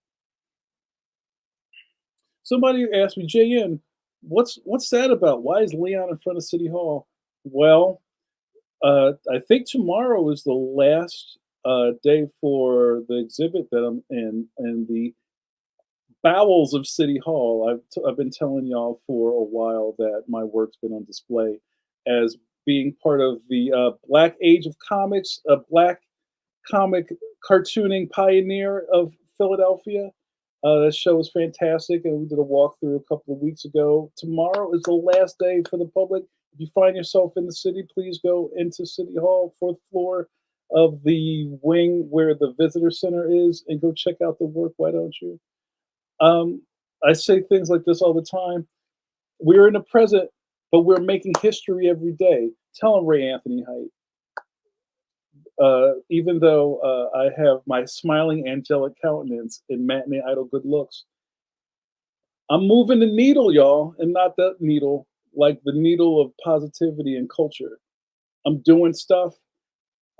Somebody asked me, JN, what's that about? Why is Leon in front of City Hall? Well, I think tomorrow is the last day for the exhibit that I'm in the bowels of City Hall. I've been telling y'all for a while that my work's been on display as being part of the Black Age of Comics, a Black comic cartooning pioneer of Philadelphia. That show is fantastic, and we did a walkthrough a couple of weeks ago. Tomorrow is the last day for the public. If you find yourself in the city, please go into City Hall, fourth floor of the wing where the visitor center is, and go check out the work. Why don't you? Um, I say things like this all the time. We're in the present, but we're making history every day. Tell him, Ray Anthony Height. Even though I have my smiling angelic countenance and matinee idol good looks, I'm moving the needle, y'all, and not that needle, like the needle of positivity and culture. I'm doing stuff.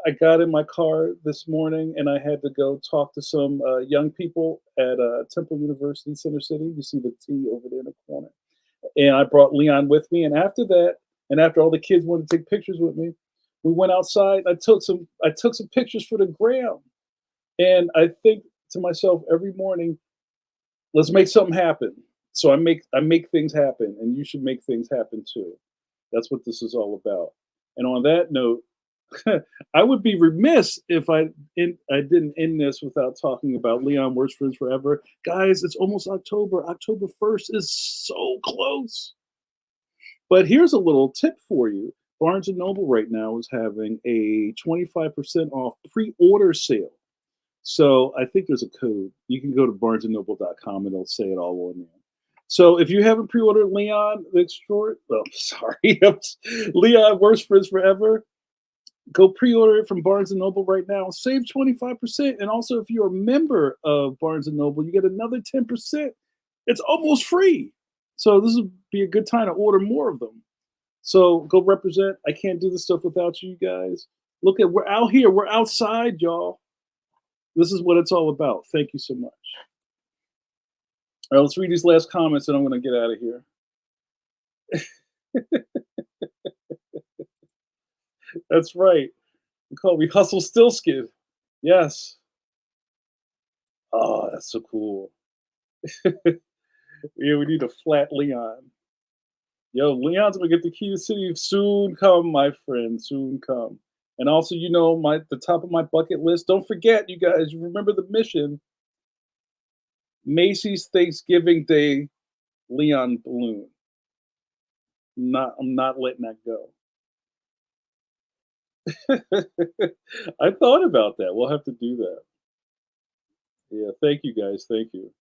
I got in my car this morning and I had to go talk to some young people at Temple University Center City. You see the T over there in the corner. And I brought Leon with me. And after that, and after all the kids wanted to take pictures with me, we went outside. I took some pictures for the gram. And I think to myself every morning, let's make something happen. So I make things happen, and you should make things happen too. That's what this is all about. And on that note, I would be remiss if I didn't end this without talking about Leon Worst Friends Forever. Guys, it's almost October. October 1st is so close. But here's a little tip for you. Barnes& and Noble right now is having a 25% off pre-order sale. So I think there's a code. You can go to barnesandnoble.com and it'll say it all on there. So if you haven't pre-ordered Leon the Extraordinary, oh, sorry, Leon Worst Friends Forever, go pre-order it from Barnes& and Noble right now. Save 25%. And also, if you're a member of Barnes& and Noble, you get another 10%. It's almost free. So this would be a good time to order more of them. So go represent. I can't do this stuff without you guys. We're out here. We're outside, y'all. This is what it's all about. Thank you so much. All right, let's read these last comments and I'm going to get out of here. That's right. They call me Hustle Still Skid. Yes. Oh, that's so cool. Yeah, we need a flat Leon. Yo, Leon's gonna get the key to the city soon. Come, my friend, soon come. And also, the top of my bucket list. Don't forget, you guys. Remember the mission. Macy's Thanksgiving Day Leon balloon. I'm not letting that go. I thought about that. We'll have to do that. Yeah, thank you guys. Thank you.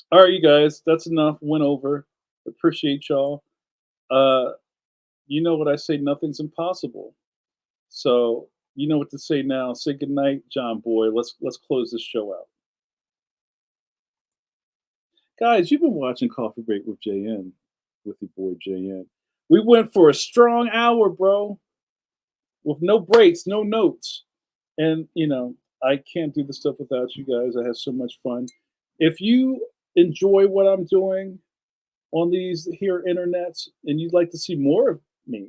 All right, you guys, that's enough. Went over. Appreciate y'all. Uh, you know what I say, nothing's impossible. So you know what to say now. Say goodnight, John Boy. Let's close this show out. Guys, you've been watching Coffee Break with JN, with your boy JN. We went for a strong hour, bro, with no breaks, no notes. And I can't do this stuff without you guys. I have so much fun. If you enjoy what I'm doing on these here internets and you'd like to see more of me,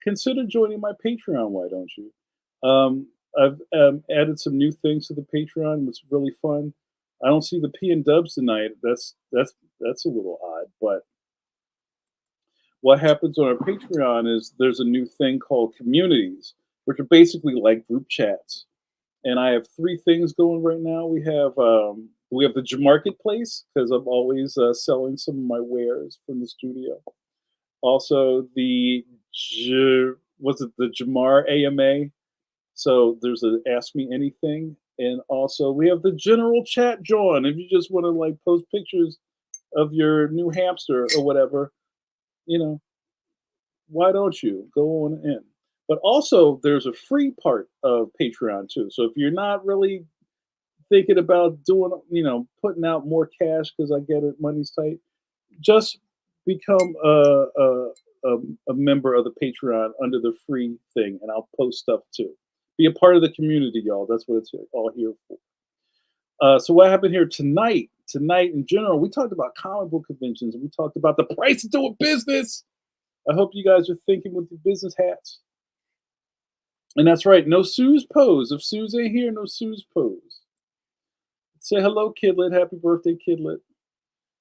consider joining my Patreon. Why don't you? I've added some new things to the Patreon. It's really fun. I don't see the P and Dubs tonight. That's a little odd. But what happens on our Patreon is there's a new thing called communities, which are basically like group chats. And I have three things going right now. We have the Marketplace because I'm always selling some of my wares from the studio. Also, was it the JAMAR AMA? So there's a Ask Me Anything. And also, we have the general chat, John. If you just want to post pictures of your new hamster or whatever, why don't you go on in? But also, there's a free part of Patreon too. So if you're not really thinking about doing, putting out more cash because I get it, money's tight, just become a member of the Patreon under the free thing, and I'll post stuff too. Be a part of the community, y'all. That's what it's all here for. So what happened here tonight? Tonight, in general, we talked about comic book conventions, and we talked about the price of doing business. I hope you guys are thinking with your business hats. And that's right, no Sue's pose. If Sue's ain't here, no Sue's pose. Say hello, Kidlet. Happy birthday, Kidlet.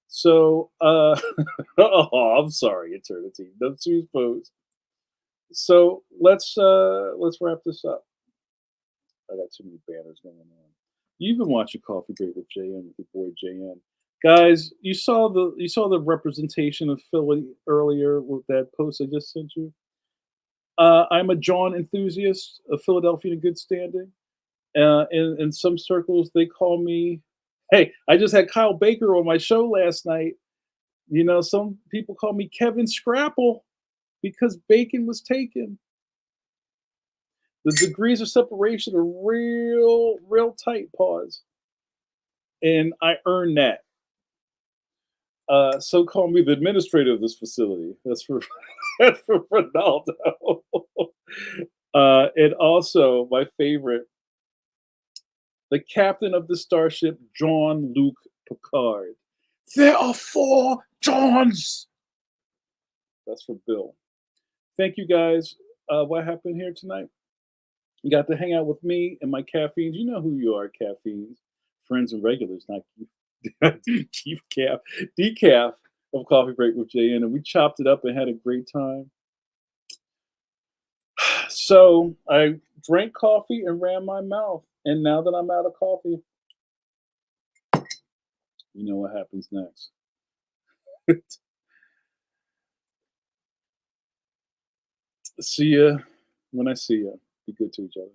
So, oh, I'm sorry, eternity. No Sue's pose. So let's wrap this up. I got too many banners going on. You've been watching Coffee Break with JM with your boy JM. Guys, you saw the representation of Philly earlier with that post I just sent you. I'm a John enthusiast, a Philadelphia in good standing. In some circles, they call me. Hey, I just had Kyle Baker on my show last night. Some people call me Kevin Scrapple because bacon was taken. The degrees of separation are real, real tight. Pause, and I earned that. So call me the administrator of this facility. That's for that's for Ronaldo. And also my favorite, the captain of the starship, Jean Luc Picard. There are four Johns. That's for Bill. Thank you guys. What happened here tonight? You got to hang out with me and my caffeines. You know who you are, caffeines. Friends and regulars, not Chief Calf. Decaf of Coffee Break with JN. And we chopped it up and had a great time. So I drank coffee and ran my mouth. And now that I'm out of coffee, you know what happens next. See ya when I see ya. Be good to each other.